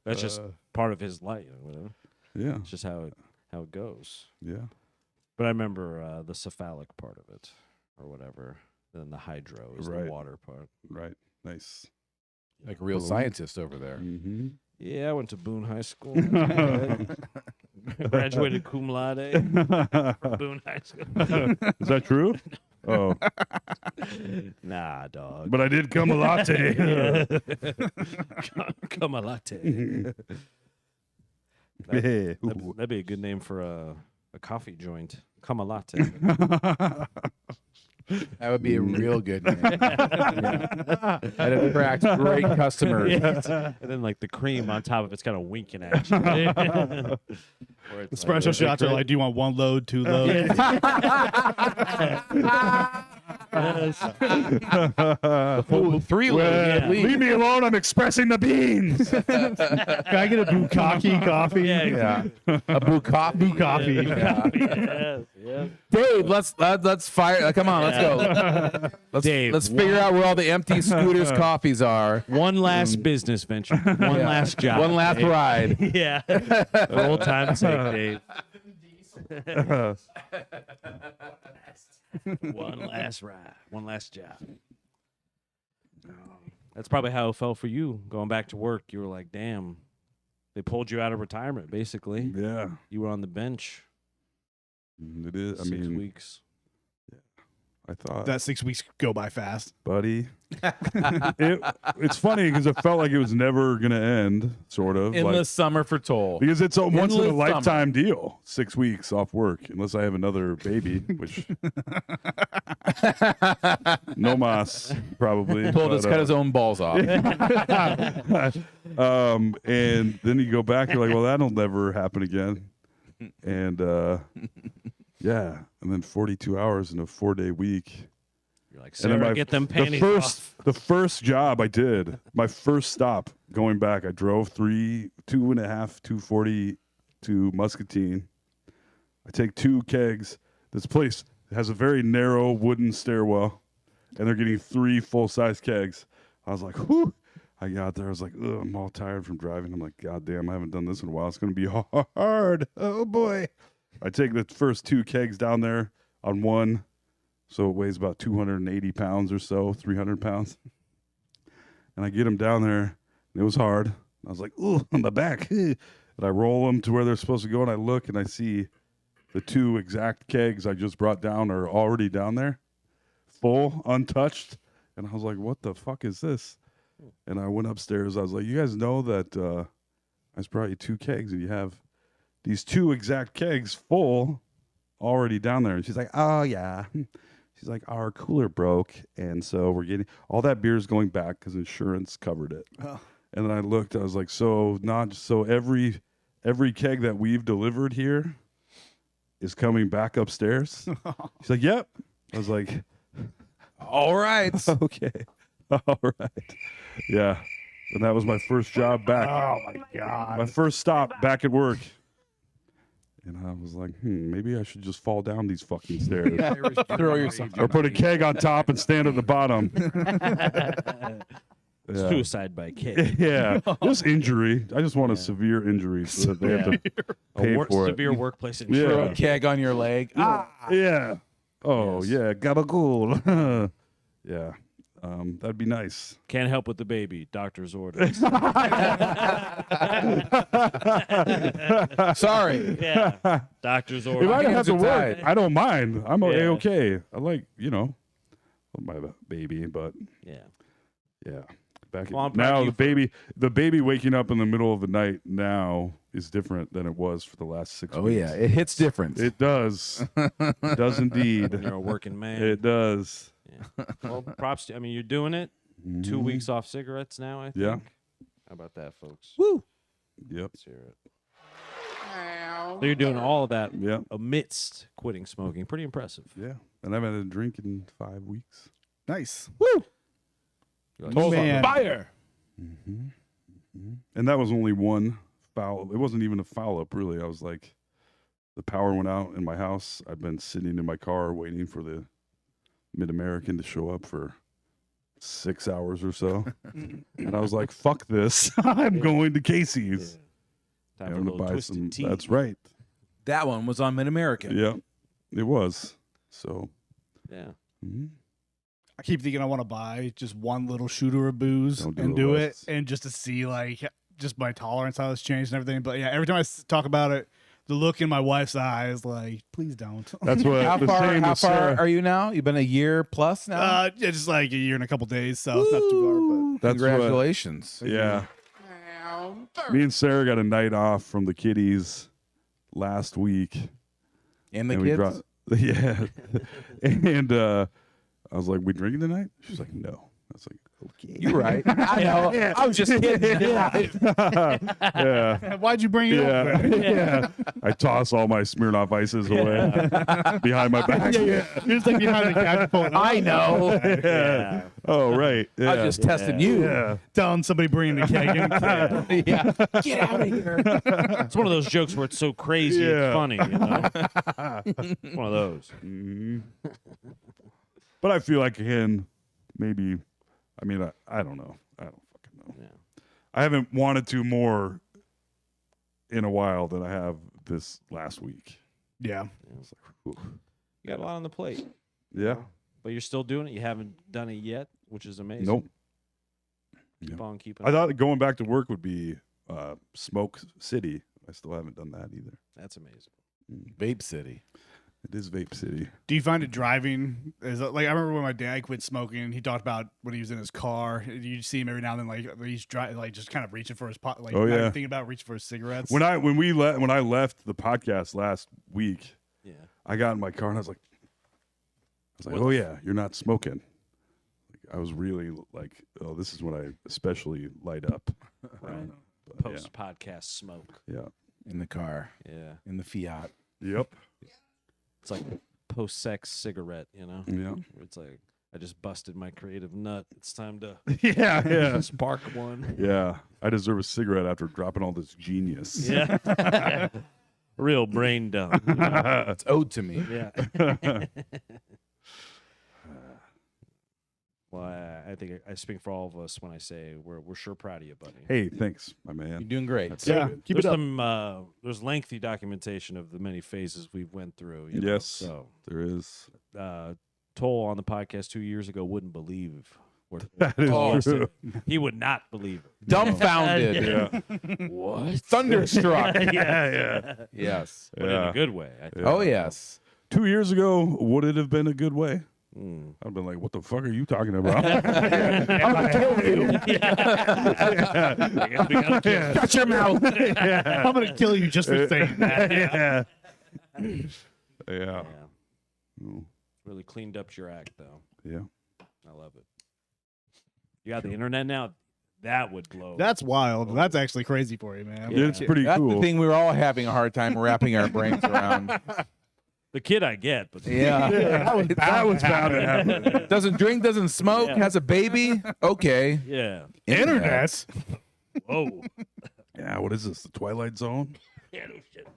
that's just part of his life. Whatever. Yeah. It's just how it goes. Yeah. But I remember the cephalic part of it, or whatever. Then the hydro is Right. the water part. Right. Nice. Like a real scientist over there. Mm-hmm. Yeah, I went to Boone High School. Graduated cum laude from Boone High School. Is that true? Oh, Nah, dog. but I did come a latte. Come a latte. Yeah. That'd be a good name for a coffee joint. Come a latte. That would be a real good name. Yeah. That attracts great customers. And then like the cream on top of it's kind of winking at you. Where it's like, Espresso shots are like, do you want one load, two loads? Full 3 loads at least. Leave me alone. I'm expressing the beans. Can I get a bukkake coffee? Yeah, Yeah. A bukkake. Coffee. yeah. Dave, let's fire. Come on, let's go. Dave, Let's figure out where all the empty scooters coffees are. One last business venture. One last job. One last Dave. ride. Yeah. The whole time sake, Dave. One last ride. One last job. That's probably how it felt for you going back to work. You were like, damn, they pulled you out of retirement, basically. Yeah. You were on the bench It is. I 6 mean, weeks. I thought, That 6 weeks go by fast. buddy. It's funny because it felt like it was never going to end, sort of. Endless summer for toll. Because it's a once in a Endless lifetime deal. 6 weeks off work, unless I have another baby, which no mas probably. Told us but, cut his own balls off. and then you go back, you're like, well, that'll never happen again. And yeah, and then 42 hours in a 4-day week. You're like, And then Sarah, get them panties off. the first job I did, my first stop going back, I drove 2.5, 240 to Muscatine. I take 2 kegs. This place has a very narrow wooden stairwell, and they're getting 3 full-size kegs. I was like, whew. I got there. I was like, ugh, I'm all tired from driving. I'm like, God damn, I haven't done this in a while. It's going to be hard. Oh, boy. I take the first 2 kegs down there on one. So it weighs about 280 pounds or so, 300 pounds. And I get them down there, and it was hard. I was like, ooh, on my back. And And I roll them to where they're supposed to go, and I look and I see the 2 exact kegs I just brought down are already down there, full, untouched. And I was like, what the fuck is this? And I went upstairs. I was like, you guys know that I just brought you 2 kegs, and you have these 2 exact kegs full already down there. And she's like, oh, yeah. She's like, our cooler broke, and so we're getting all that beer is going back because insurance covered it. Oh. And then I looked, I was like, so every keg that we've delivered here is coming back upstairs. She's like, yep. I was like, All right. okay, all right, yeah. And that was my first job back. Oh my god. My first stop back at work. And I was like, maybe I should just fall down these fucking stairs. Throw yourself. Or put a keg on top and stand at the bottom. Yeah. Suicide by keg. Yeah, just injury. I just want a severe injury so that they have to pay for it. Severe workplace Yeah. injury. Throw a keg on your leg. Ah. Yeah. Oh, Yes. yeah. Gabagool. Yeah. That'd be nice. Can't help with the baby. Doctor's orders. Sorry. Yeah. Doctor's If I orders. don't have Hands to are work, tied. I don't mind. I'm Yeah. A-okay. I like, my baby, but Yeah. yeah. Back Well, I'm in, proud of now you the baby waking up in the middle of the night now is different than it was for the last 6 Oh weeks. yeah, it hits different. It does. It does indeed. When you're a working man. It does. Yeah. Well, props to, I mean, you're doing it. 2 weeks off cigarettes now, I think. Yeah. How about that, folks? Woo. Yep. Let's hear it. So you're doing all of that Yeah. amidst quitting smoking. Pretty impressive. Yeah. And I haven't had a drink in 5 weeks. Nice. You're like, New man. Fire. And that was only one foul. It wasn't even a foul up, really. I was like, the power went out in my house. I've been sitting in my car waiting for the Mid-American to show up for 6 hours or so. And I was like, fuck this. I'm going to Casey's. Time I'm for a gonna little buy twisted some. tea. That's right. That one was on Mid American. Yeah, it was. So, Yeah. I keep thinking I want to buy just one little shooter of booze Don't do and it, do Wes. it, and just to see like just my tolerance how it's changed and everything. But yeah, every time I talk about it, the look in my wife's eyes, like, please don't. that's what How the far? same How as far Sarah. are you now? You've been a year plus now. Yeah, just like a year and a couple days, so it's not too That's what- Congratulations. Yeah. Me and Sarah got a night off from the kiddies last week. And the and kids. Yeah. And I was like, we drinking tonight? She's like, no. I was like, okay. You're right. I know. I was just kidding. Yeah. bad. Why'd you bring it up? Yeah. Yeah. I toss all my Smirnoff ices away behind my back. You're just like behind the couch pulling. I know. Yeah. Oh, right. Yeah. I was just testing you. Yeah. Telling somebody bringing the keg in. Yeah. Get out of here. It's one of those jokes where it's so crazy Yeah. it's funny, you know? One of those. Mhm. But I feel like I can maybe, I mean, I don't know. I don't fucking know. Yeah. I haven't wanted to more in a while than I have this last week. Yeah. It's like, whew. You got a lot on the plate, Yeah. but you're still doing it. You haven't done it yet, which is amazing. Nope. Keep Yeah. on keeping I on. thought going back to work would be Smoke City. I still haven't done that either. That's amazing. Vape City. It is Vape City. Do you find it driving is like I remember when my dad quit smoking, he talked about when he was in his car. You see him every now and then, like he's driving, like just kind of reaching for his pot, like Oh, not even yeah. thinking about reaching for his cigarettes. When I left the podcast last week, Yeah. I got in my car and I was like, What oh the yeah, you're not smoking. Like, I was really like, oh, this is when I especially light up. Right. But, Post podcast smoke. Yeah. In the car. Yeah. In the Fiat. Yep. It's like post sex cigarette, you know? Yeah. It's like, I just busted my creative nut. It's time to Yeah. Yeah. spark one. Yeah. I deserve a cigarette after dropping all this genius. Yeah. Real brain dump. You know? It's owed to me. Yeah. Well, I think I speak for all of us when I say we're sure proud of you, buddy. Hey, thanks, my You're man. doing great. yeah, keep there's it up. some there's lengthy documentation of the many phases we've went through. You know? Yes. So There is. Toll on the podcast 2 years ago wouldn't believe That is Oh, true. He would not believe it. Dumbfounded. Yeah. What? Thunderstruck. Yeah. Yes. But in a good way. I think. Oh, yes. 2 years ago, would it have been a good way? Hmm. I'd have been like, what the fuck are you talking about? I'm going to kill you. Shut your mouth. I'm gonna kill you just for saying that. Yeah. Yeah. Yeah. Oh, Really cleaned up your act, though. yeah. I love it. You got the internet now? That would blow. That's wild. That's actually crazy for you, man. Yeah. It's pretty That's cool. the thing we're all having a hard time wrapping our brains around. the kid I get, but Yeah. That was bound to happen. Doesn't drink, doesn't smoke, Yeah. has a baby. Okay. yeah. Internet. Whoa. Yeah, what is this? The Twilight Zone? Yeah, no shit.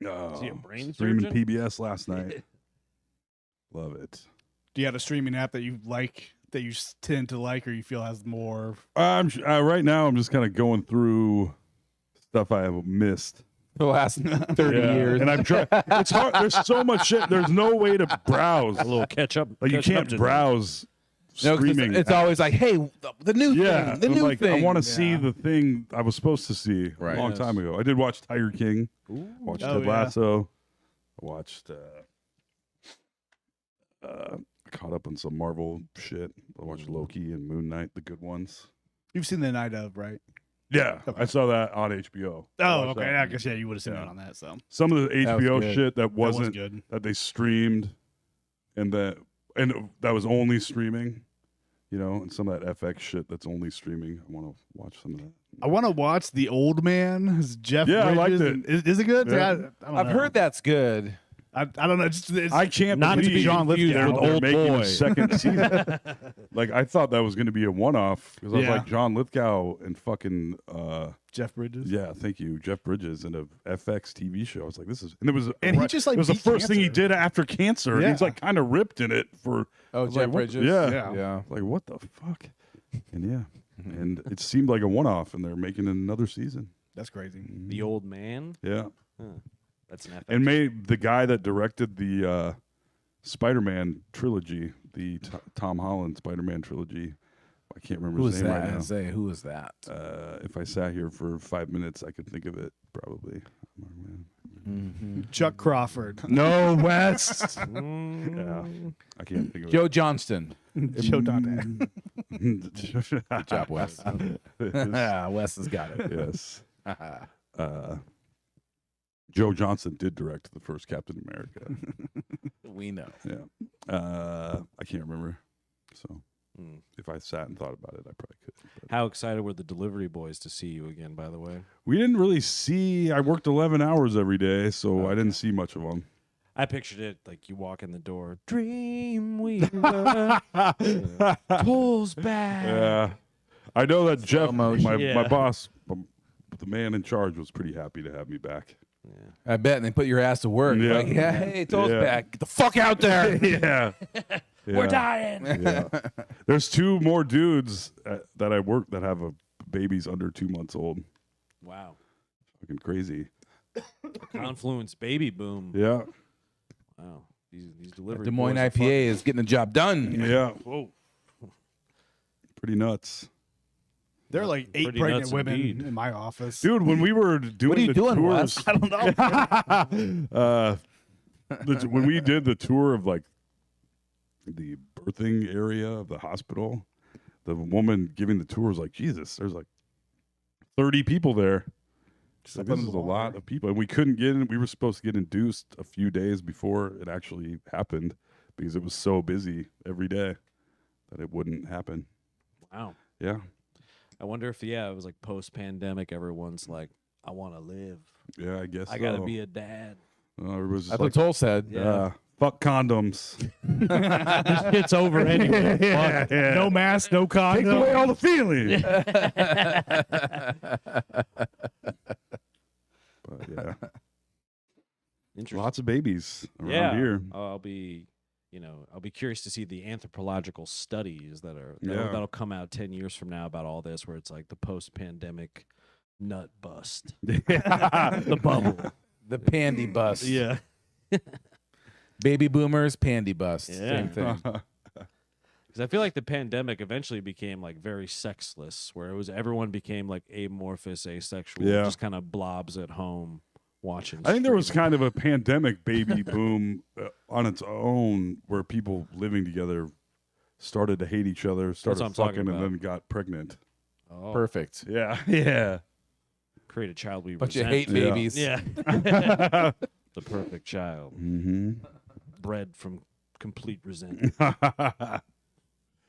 Oh, Is he a brain streaming surgeon? PBS last night. Love it. Do you have a streaming app that you like, that you tend to like, or you feel has more? Right now, I'm just kind of going through stuff I have missed. The last 30 Yeah. years. And I'm trying. It's hard. There's so much shit. There's no way to browse. A little catch up. Like you catching up can't to browse No, 'cause streaming. it's always like, hey, the new yeah. thing, the I'm new like, thing. I want to see Yeah. the thing I was supposed to see Right. a long time ago. I did watch Tiger King. Ooh. Watched Oh, Ted yeah. Lasso. I watched. Caught up on some Marvel shit. I watched Loki and Moon Knight, the good ones. You've seen the Night of, right? Yeah, Okay. I saw that on HBO. I Oh, watched okay. that. I guess you would have seen Yeah. that on that. So Some of the That was HBO good. shit that that was wasn't good. that they streamed, and that was only streaming, and some of that FX shit that's only streaming. I want to watch some of that. I want to watch The Old Man. It's Jeff. Yeah, I Bridges, liked it. and- Is it good? Yeah. I don't I've know. heard that's good. I don't know. It's, I can't Not to believe be John confused Lithgow. with they're Old making Boy. a second season. Like I thought that was going to be a one-off because I was Yeah. like John Lithgow and fucking Jeff Bridges. yeah, thank you, Jeff Bridges in a FX TV show. I was like, this is, and it was, And he just, like, it was the beat first thing he cancer. did after cancer. And he's Yeah. like kind of ripped in it for. I Oh, was Jeff like, what- Bridges? Yeah, Yeah. Yeah. Like what the fuck? And yeah, and it seemed like a one-off, and they're making another season. That's crazy. The old man. Yeah, That's an FX. and made the guy that directed the Spider-Man trilogy, the Tom Holland Spider-Man trilogy. I can't remember Who his is name that? right now. Say, who is that? If I sat here for 5 minutes, I could think of it probably. Chuck Crawford. No, West. Mm. Yeah, I can't think of Joe Johnston. Joe Dante. it. Good job, Wes. Wes has got it. Yes. Joe Johnson did direct the first Captain America. We know. Yeah. I can't remember. So Mm. if I sat and thought about it, I probably could. But How excited were the delivery boys to see you again? By the way, we didn't really see. I worked 11 hours every day, so I didn't see much of them. I pictured it like you walk in the door, Dreamweaver pulls back. Yeah. I know that Jeff, motion. my Yeah. boss, the man in charge, was pretty happy to have me back. I bet. And they put your ass to work. Yeah. Like, yeah, hey, toes Yeah. back. Get the fuck out there. Yeah. We're Yeah. dying. Yeah. There's 2 more dudes that I work that have babies under 2 months old. Wow. Fucking crazy. Confluence baby boom. Yeah. Wow. These delivery Des Moines boys are IPA is getting the job done. Yeah. Whoa. Pretty nuts. There are like 8 Pretty pregnant nuts women indeed. in my office. Dude, when we were doing What are you the doing, tours, Wes? I don't know. when we did the tour of like the birthing area of the hospital, the woman giving the tour was like, Jesus, there's like 30 people there. She's like, Step on this the is a bar. lot of people. And we couldn't get in. We were supposed to get induced a few days before it actually happened because it was so busy every day that it wouldn't happen. Wow. Yeah. I wonder if it was like post pandemic. Everyone's like, I want to live. Yeah, I guess I gotta so. be a dad. Everybody's just That's like, what Toll said. Yeah. fuck condoms. It's over anyway. Yeah, yeah. No mask, no Take condom. away all the feeling. But yeah, Interesting. lots of babies around Yeah. here. I'll be curious to see the anthropological studies that'll Yeah. come out 10 years from now about all this, where it's like the post pandemic nut bust, Yeah. the bubble. The pandy bust. Yeah. Baby boomers, pandy bust. Yeah. Same thing. Because I feel like the pandemic eventually became like very sexless, where it was everyone became like amorphous, asexual, Yeah. just kind of blobs at home watching. I think there was streaming. kind of a pandemic baby boom on its own, where people living together started to hate each other, started what I'm talking fucking, and about. then got pregnant. Oh, Perfect. Yeah, yeah. create a child we But you resent. hate babies. Yeah. The perfect child, Mm-hmm. bred from complete resentment.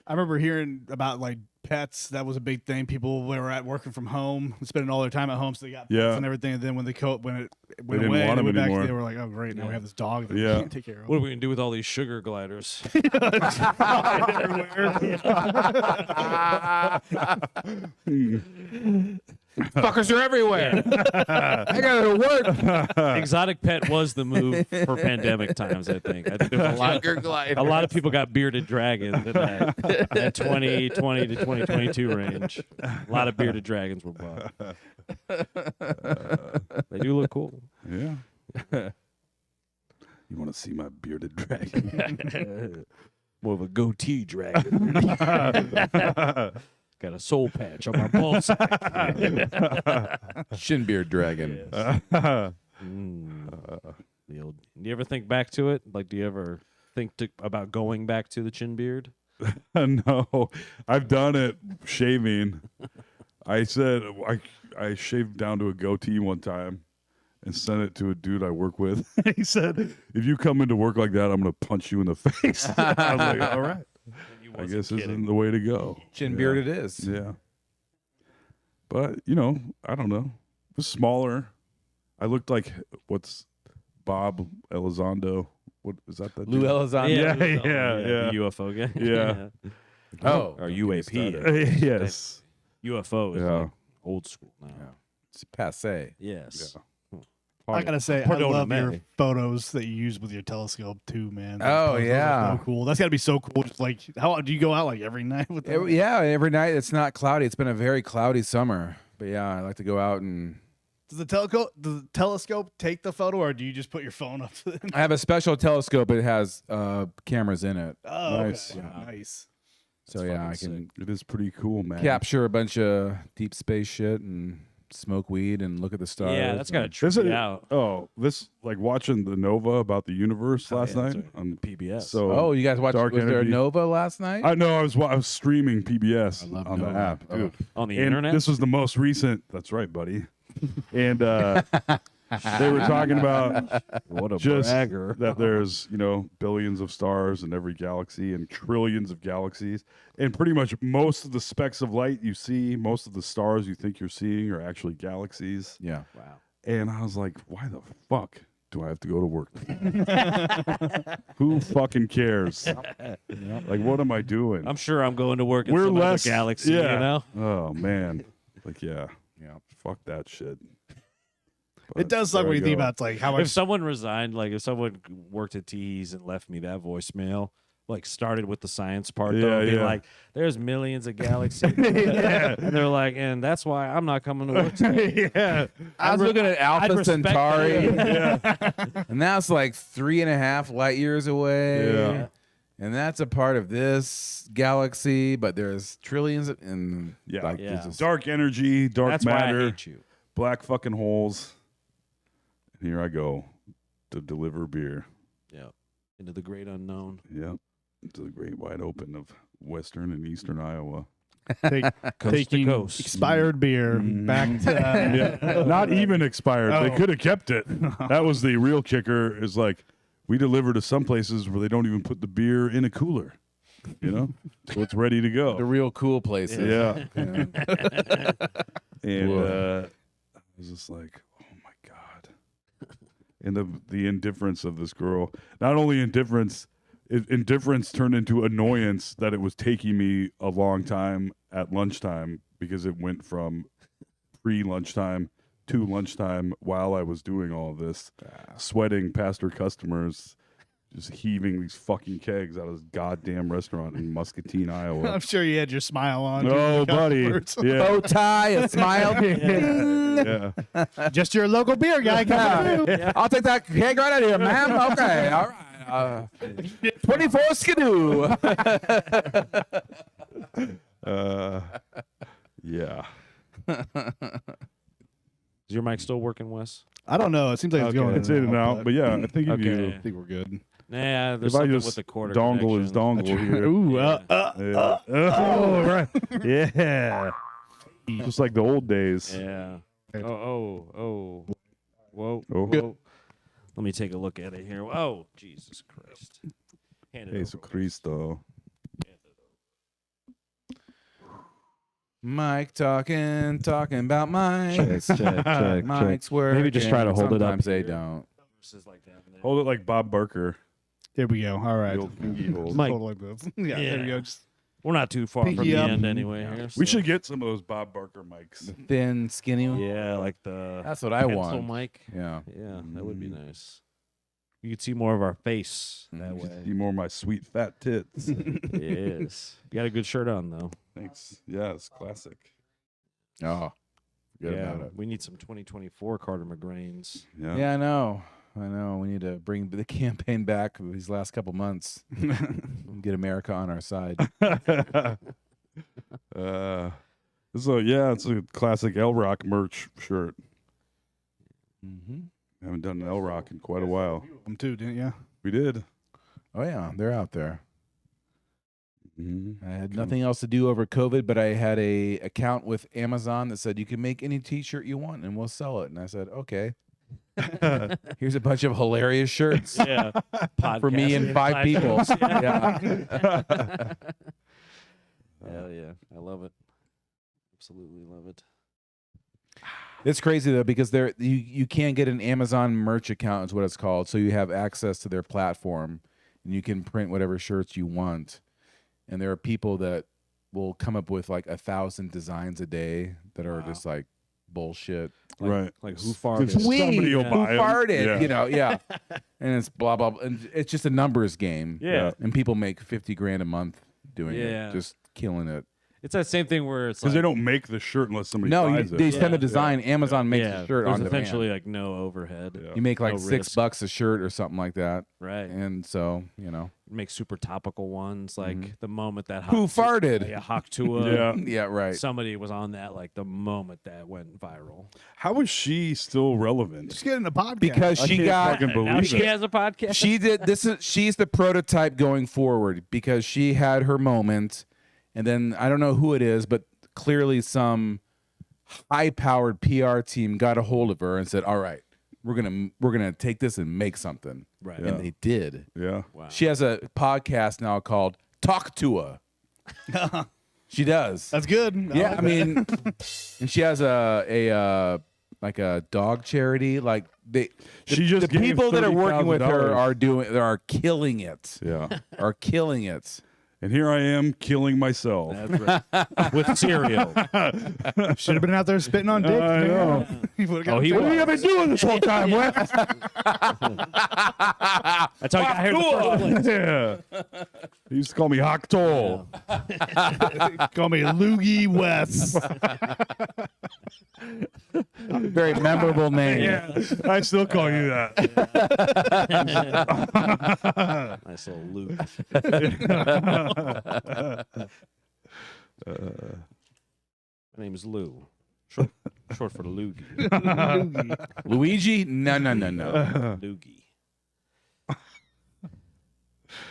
I remember hearing about like pets. That was a big thing. People were at working from home, spending all their time at home, so they got pets Yeah. and everything. And then when it went didn't away, want they them went back, anymore. they were like, "Oh, great! Now Yeah. we have this dog that Yeah. we can't take care of." What are we gonna do with all these sugar gliders? Fuckers are everywhere. I gotta work. Exotic pet was the move for pandemic times. I think there was a lot of people got bearded dragons in that 2020 to 2022 range. A lot of bearded dragons were bought. They do look cool. Yeah. You want to see my bearded dragon? More of a goatee dragon. Got a soul patch on my ball sack. Shin beard dragon. The old, do you ever think back to it? Like, do you ever think about going back to the chin beard? No, I've done it shaving. I said I shaved down to a goatee one time and sent it to a dude I work with. He said, "If you come into work like that, I'm going to punch you in the face." I was like, "All right, I guess this isn't the way to go." Chin beard it is. Yeah. But, I don't know. It was smaller. I looked like what's Bob Elizondo. What is that? Lou dude? Elizondo. Yeah, The UFO guy. Yeah. Oh. Or UAP. Yes. UFO is Yeah. like old school now. It's passe. Yes. I gotta say, I Pardon love your me. photos that you use with your telescope too, man. Those Oh, photos are yeah. so cool. That's gotta be so cool. Just like, how do you go out like every night with them? Yeah, every night it's not cloudy. It's been a very cloudy summer. But yeah, I like to go out and Does the telescope take the photo, or do you just put your phone up to it? I have a special telescope. It has cameras in it. Oh, Nice. okay. Wow. Nice. So yeah, I can It is pretty cool, man. capture a bunch of deep space shit and smoke weed and look at the stars. Yeah, that's gotta and- trip This is, you out. this like watching the Nova about the universe last yeah, night that's right. on PBS. So Oh, you guys watched? Dark Was there a Energy. Nova last night? I know I was streaming PBS I love on the Nova. app, Oh. dude. On the And internet. this was the most recent. That's right, buddy. And they were talking about What a just bragger. that there's billions of stars in every galaxy and trillions of galaxies, and pretty much most of the specks of light you see, most of the stars you think you're seeing are actually galaxies. Yeah. Wow. And I was like, why the fuck do I have to go to work? Who fucking cares? Like, what am I doing? I'm sure I'm going to work in We're some less other galaxy, yeah. you know? Oh man, like yeah, fuck that shit. It does suck there when I you think go. about it's like how If much. someone resigned, like if someone worked at Tees and left me that voicemail, like started with the science part, though, Yeah, being yeah. like, there's millions of galaxies. And they're like, and that's why I'm not coming to work today. Yeah, I was looking at I'd Alpha respect Centauri, that. and that's like 3.5 light years away. Yeah. And that's a part of this galaxy, but there's trillions of, and yeah. like, Yeah. there's just- Dark energy, dark That's why I matter, hate you. black fucking holes. And here I go to deliver beer. Yeah. Into the great unknown. Yep, to the great wide open of western and eastern Iowa. Take, Coast to taking coast. expired beer back to Yeah, not even expired. They Oh. could have kept it. That was the real kicker. Is like we deliver to some places where they don't even put the beer in a cooler. So it's ready to the go. real cool places. Yeah, Yeah. and Whoa. I was just like, oh my god. And the indifference of this girl. Not only indifference turned into annoyance that it was taking me a long time at lunchtime because it went from pre-lunchtime to lunchtime while I was doing all of this, sweating past her customers, just heaving these fucking kegs out of this goddamn restaurant in Muscatine, Iowa. I'm sure you had your smile on. Oh, buddy. Yeah. Bow tie, a smile. Yeah. Just your local beer guy coming through. I'll take that keg right out of here, ma'am. Okay, all right. 24 skidoo. Yeah. Is your mic still working, Wes? I don't know. It seems like it's Okay. going It's in and out, but yeah, I think if you Okay. I think we're good. Nah, there's if I something just with the quarter dongle his connection. dongle here. Ooh, Yeah. Oh, right. Yeah. Just like the old days. Yeah. Oh. Whoa. Oh. Whoa. Let me take a look at it here. Oh, Jesus Christ. Hand it Jesus over. Cristo. Mike talking about Mike. Check. Mike's working. Maybe just try to hold it up Sometimes they here. don't. Hold it like Bob Barker. There we go. All right. The old pinky hold. Mike. Hold it like this. Yeah, there we Yeah. go. Just We're not too far from Pinky the up. end anyway here. We so- should get some of those Bob Barker mics. Thin, skinny one. Yeah, like the That's what I pencil want. mic. Yeah. Yeah, that would be nice. You could see more of our face that way. See more of my sweet fat tits. Yes. You got a good shirt on though. Thanks. Yeah, it's classic. Oh, forget Yeah, about it. we need some 2024 Carter McGrains. Yeah. Yeah, I know. We need to bring the campaign back these last couple months. Get America on our side. So yeah, it's a classic L Rock merch shirt. Mm-hmm. Haven't done an L Rock in quite a while. them too, didn't you? We did. Oh yeah, they're out there. Mm-hmm. I had nothing else to do over COVID, but I had a account with Amazon that said you can make any T-shirt you want and we'll sell it. And I said, okay. Here's a bunch of hilarious shirts Yeah. for me and Podcasting 5 people. shirts. Yeah. Hell yeah. I love it. Absolutely love it. It's crazy though because you can't get an Amazon merch account is what it's called, so you have access to their platform and you can print whatever shirts you want. And there are people that will come up with like 1,000 designs a day that are just like bullshit. Right. Like who farted? Somebody will Yeah. Who buy 'em. farted? Yeah. You know, yeah. And it's blah blah, blah. And it's just a numbers game. Yeah. And people make 50 grand a month doing Yeah. it, just killing it. It's that same thing where it's Because like they don't make the shirt unless somebody No, buys they it. send a design. Amazon makes yeah, the shirt there's on essentially demand. like no overhead. Yeah. You make like no $6 risk. a shirt or something like that. Right. And so, you know. Make super topical ones like the moment that Who farted? Yeah, Haktua. Yeah. Yeah, right. Somebody was on that like the moment that went viral. How is she still relevant? Just get in the podcast. Because I she can't got fucking Now believe she it. has a podcast. she's the prototype going forward because she had her moment and then I don't know who it is, but clearly some high-powered PR team got a hold of her and said, "All right, we're going to take this and make something." Right. And they did. Yeah. Wow. She has a podcast now called Talk to Her. She does. That's good. Yeah, like I mean, and she has a like a dog charity. Like She just the gave people that are working with her $30,000. are killing it. Yeah. Are killing it. And here I am killing myself. That's right. With cereal. that. Should have been out there spitting on dick. I know. He would've got Oh, he the- was. What have you been doing this whole time, Wes? That's how I got here in the first place. Yeah. He used to call me Hoktol. Call me Loogie West. Very memorable name. I still call you that. Nice little loop. My name is Lou. Short for the Loogie. Luigi? No. Loogie.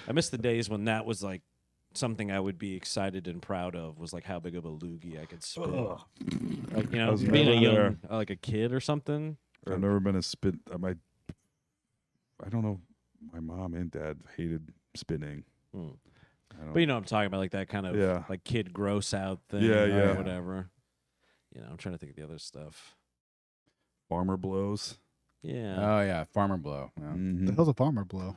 I miss the days when that was like something I would be excited and proud of, was like how big of a loogie I could spit. Like, you I know, was being a never young, there. like a kid or something. I've never been a spit. I don't know. My mom and dad hated spinning. Hmm. I don't- But you know what I'm talking about, like that kind of Yeah. like kid gross out thing Yeah, or yeah. whatever. You know, I'm trying to think of the other stuff. farmer blows. Yeah. Oh yeah, Farmer Blow. Yeah. Mhm. The hell's a farmer blow?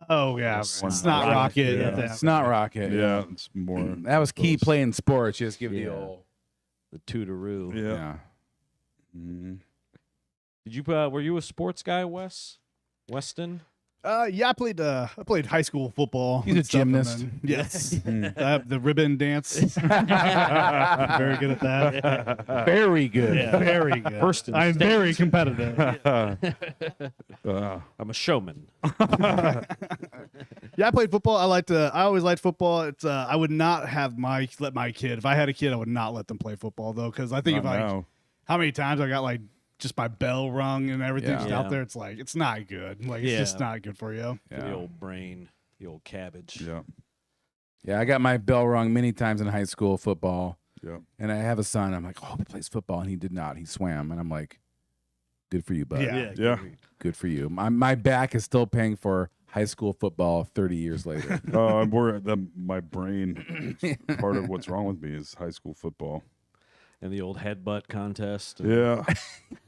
Oh yeah, Snot snot rocket. rocket. Yeah. Yeah. It's not Rocket. Yeah, it's more. That was key those- playing sports. Just give the Yeah. old. The tootaroo. Yeah. Yeah. Mhm. Did you were you a sports guy, Weston? Yeah, I played high school football. He's a and stuff, and gymnast. then- yes, I have the ribbon dance. Very good at that. Very good. Very good. First in I'm state. very competitive. I'm a showman. Yeah, I played football. I always liked football. It's I would not let my kid. If I had a kid, I would not let them play football though, because I think Not of now. how many times I got like just my bell rung and everything Yeah. just Yeah. out there. It's like it's not good. Like it's Yeah. just not good for you. The old brain, the old cabbage. Yeah. Yeah, I got my bell rung many times in high school football. Yeah. And I have a son. I'm like, oh, he plays football, and he did not. He swam, and I'm like, good for you, bud. Yeah. Yeah. Good for you. My back is still paying for high school football 30 years later. Oh, I'm worried that my brain, part of what's wrong with me is high school football. And the old headbutt contest. And Yeah.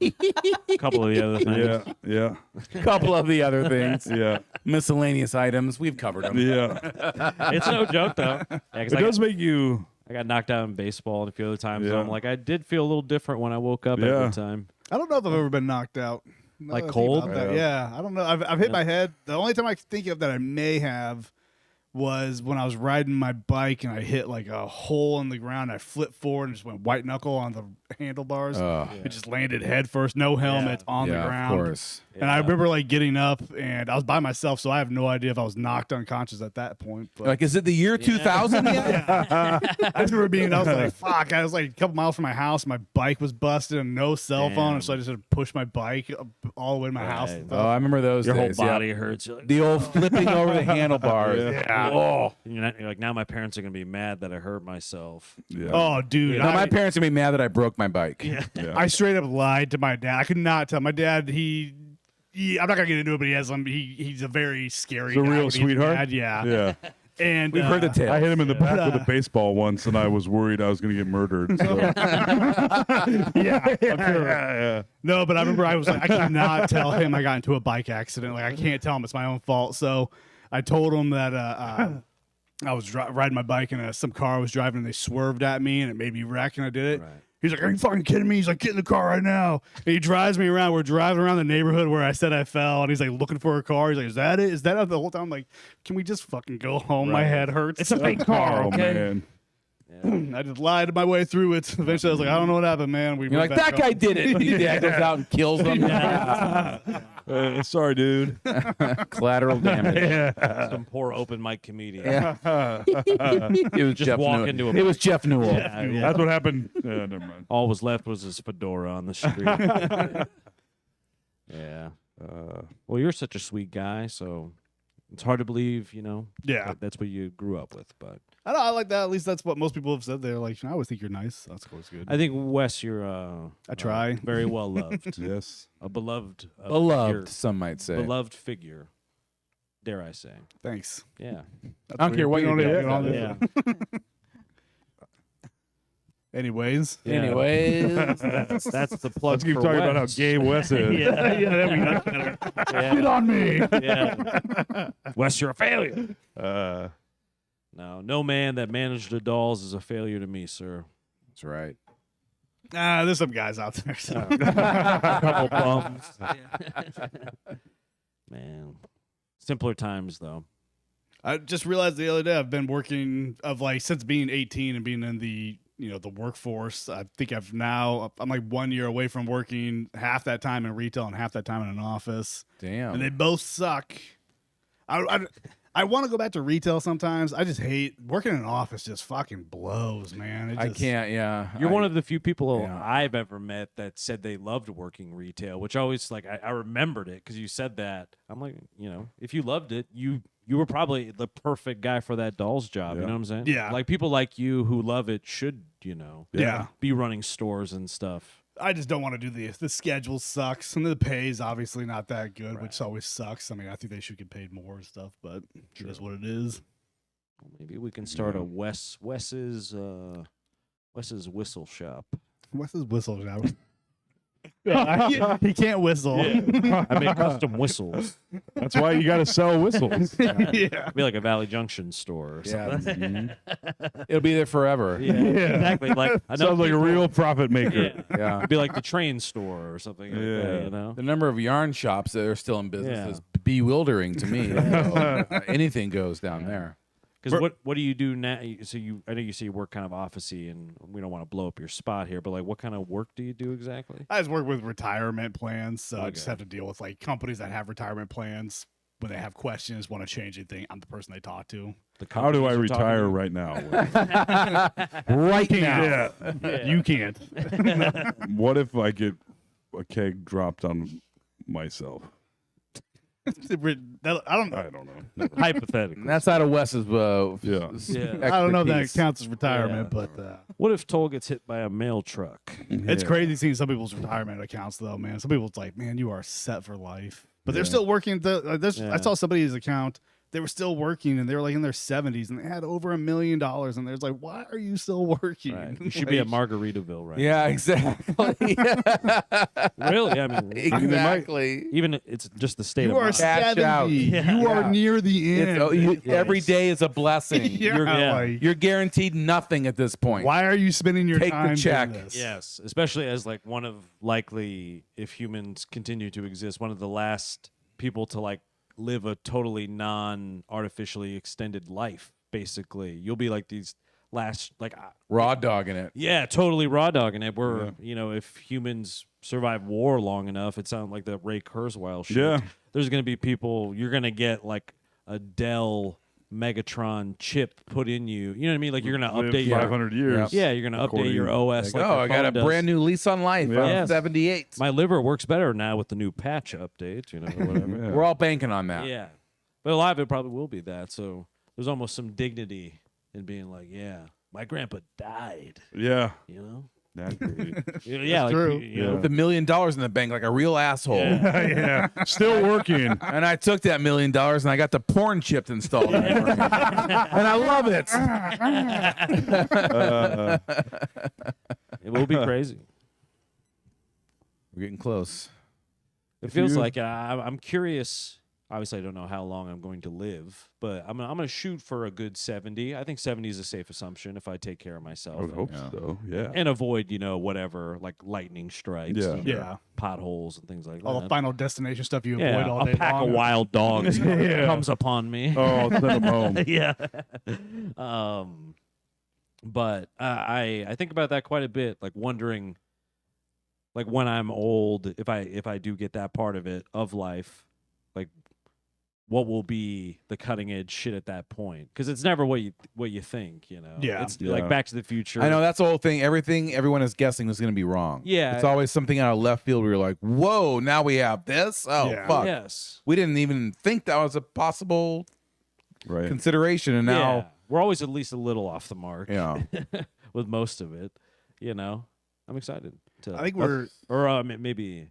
a couple of the other things. Yeah. A couple of the other things, Yeah. miscellaneous items, we've covered them. Yeah. It's no joke though. Yeah, 'cause It does make you. I got knocked out in baseball and a few other times. So Yeah. I'm like, I did feel a little different when I woke up Yeah. every time. I don't know if I've ever been knocked out. Now Like that I think cold? about that, Yeah. yeah, I don't know. I've hit my head. The only time I can think of that I may have was when I was riding my bike and I hit like a hole in the ground. I flipped forward and just went white knuckle on the handlebars. It just landed head first, no helmet on the ground. Of course. And I remember like getting up and I was by myself, so I have no idea if I was knocked unconscious at that point. But Like, is it the year 2000 yet? I remember I was like, fuck. I was like a couple miles from my house. My bike was busted and no cell phone. And so I just had to push my bike all the way to my house. Right. Oh, I remember those Your whole days. yeah. body hurts. You're like, The old flipping over the handlebars. Yeah. Oh. and you're like, now my parents are gonna be mad that I hurt myself. Yeah. Oh, dude. No, my parents are gonna be mad that I broke my bike. Yeah. I straight up lied to my dad. I could not tell my dad. I'm not gonna get into it, but he's a very scary. He's a guy real when he's sweetheart? mad, yeah. Yeah. And We've heard the tale. I hit him in the back with a baseball once, and I was worried I was going to get murdered. So. yeah, I'm sure. Yeah. No, but I remember I was like, I cannot tell him I got into a bike accident. Like I can't tell him it's my own fault. So I told him that I was riding my bike and some car was driving and they swerved at me and it made me wreck and I did it. Right. He's like, are you fucking kidding me? He's like, get in the car right now. And he drives me around. We're driving around the neighborhood where I said I fell. And he's like looking for a car. He's like, is that it? Is that it? The whole time I'm like, can we just fucking go home? My Right. head hurts. It's a fake car, Oh, okay? man. I just lied my way through it. Eventually I was like, I don't know what happened, man. We You're went like, back that guy up. did it. And your dad goes out and kills them. Sorry, dude. Collateral damage. Some poor open mic comedian. It was Just Jeff walk Newell. into a- It was Jeff Newell. Yeah. That's what happened. Never mind. All was left was his fedora on the street. Yeah. Well, you're such a sweet guy, so it's hard to believe, Yeah. that's what you grew up with. But I know, I like that. At least that's what most people have said. They're like, I always think you're nice. That's always good. I think Wes, you're I try. very well loved, Yes. a beloved, Beloved, some might say. beloved figure. Dare I say? Thanks. Yeah. That's I don't care what weird. you We do. don't need- Yeah. Anyways, Anyways. Anyways. that's the plug. Let's keep for talking about how Wes. gay Wes is. yeah, there we go. Yeah. Get on me. Yeah. Wes, you're a failure. Uh, No man that managed the dolls is a failure to me, sir. That's right. There's some guys out there. So. Couple bums. Man, simpler times though. I just realized the other day I've been working since being 18 and being in the the workforce. I think I'm like 1 year away from working half that time in retail and half that time in an office, Damn. and they both suck. I want to go back to retail sometimes. I just hate working in an office. Just fucking blows, man. I can't, yeah. You're one of the few people yeah. I've ever met that said they loved working retail, which always I remembered it because you said that. I'm like, if you loved it, you were probably the perfect guy for that dolls job. Yeah. You know what I'm saying? Yeah. Like people like you who love it should, Yeah. be running stores and stuff. I just don't want to do the schedule sucks, and the pay is obviously not that good, which always sucks. I mean, I think they should get paid more and stuff, but it is what it is. Well, maybe we can start a Wes's whistle shop. What's his whistle shop? He can't whistle. I make custom whistles. That's why you got to sell whistles. Yeah. Be like a Valley Junction store or something. It'll be there forever. Yeah, exactly. Like I know Sounds like a people- real profit maker. Yeah. It'd be like the train store or something. Like that, you know. The number of yarn shops that are still in business Yeah. is bewildering to me. Anything goes down there. Because what do you do now? So I know you say you work kind of officey, and we don't want to blow up your spot here, but like, what kind of work do you do exactly? I just work with retirement plans, so I just Okay. have to deal with like companies that have retirement plans. When they have questions, want to change anything, I'm the person they talk to. How do I companies are talking retire to- right now? Right Yeah. You can't. What if I get a keg dropped on myself? I don't know. I don't know. Hypothetically. That's out of Wes's. Yeah. Yeah. I don't know if that expertise. counts as retirement, but What if Toll gets hit by a mail truck? it's crazy seeing some people's retirement accounts, though, man. Some people, it's like, man, you are set for life. But they're still working. I saw somebody's account. They were still working, and they were like in their 70s, and they had over $1 million. And there's like, why are you still working? Right. You should be at Margaritaville, right? Yeah, exactly. Really? I mean, exactly. even it's just the state You of are mind. Cash 70. out. You are near the end. Every day is a blessing. Yeah, like, You're guaranteed nothing at this point. why are you spending your Take the time check. doing this? Yes, especially as like one of likely, if humans continue to exist, one of the last people to like live a totally non-artificially extended life. Basically, you'll be like these last like Raw dogging it. yeah, totally raw dogging it. Where you know, if humans survive war long enough, it sounds like the Ray Kurzweil shit. Yeah. There's gonna be people. You're gonna get like a Dell Megatron chip put in you. You know what I mean? Like you're gonna Live update your 500 years. yeah, you're gonna update your OS. Like, Like oh, your I got a phone does. brand new lease on life. Yeah. I'm Yes. 78. My liver works better now with the new patch update, you know, or whatever. Yeah. We're all banking on that. Yeah. But a lot of it probably will be that. So there's almost some dignity in being like, yeah, my grandpa died, Yeah. you know? That's great. Yeah, like, true. you know, With $1 million in the bank, like a real asshole. yeah. Still working. And I took that $1 million and I got the porn chip installed. and I love it. it will be crazy. We're getting close. It feels you- like I'm curious. Obviously, I don't know how long I'm going to live, but I'm gonna shoot for a good 70. I think 70 is a safe assumption if I take care of myself I would hope so. Yeah. and avoid, you know, whatever like lightning strikes, Yeah. and Yeah. potholes and things like All that. the Final Destination stuff you yeah, avoid all day a pack long. of wild dogs comes upon me. Oh, send them home. yeah. But I think about that quite a bit, like wondering, like when I'm old, if I do get that part of it of life, like what will be the cutting edge shit at that point? Because it's never what you think, you know. Yeah. It's Yeah. like Back to the Future. I know that's the whole thing. Everything everyone is guessing is going to be wrong. Yeah. It's always something out of left field where you're like, whoa, now we have this? Oh, Yeah. fuck. Yes. We didn't even think that was a possible Right. consideration. And Yeah. now, We're always at least a little off the mark. yeah. with most of it, you know. I'm excited to. I think we're or maybe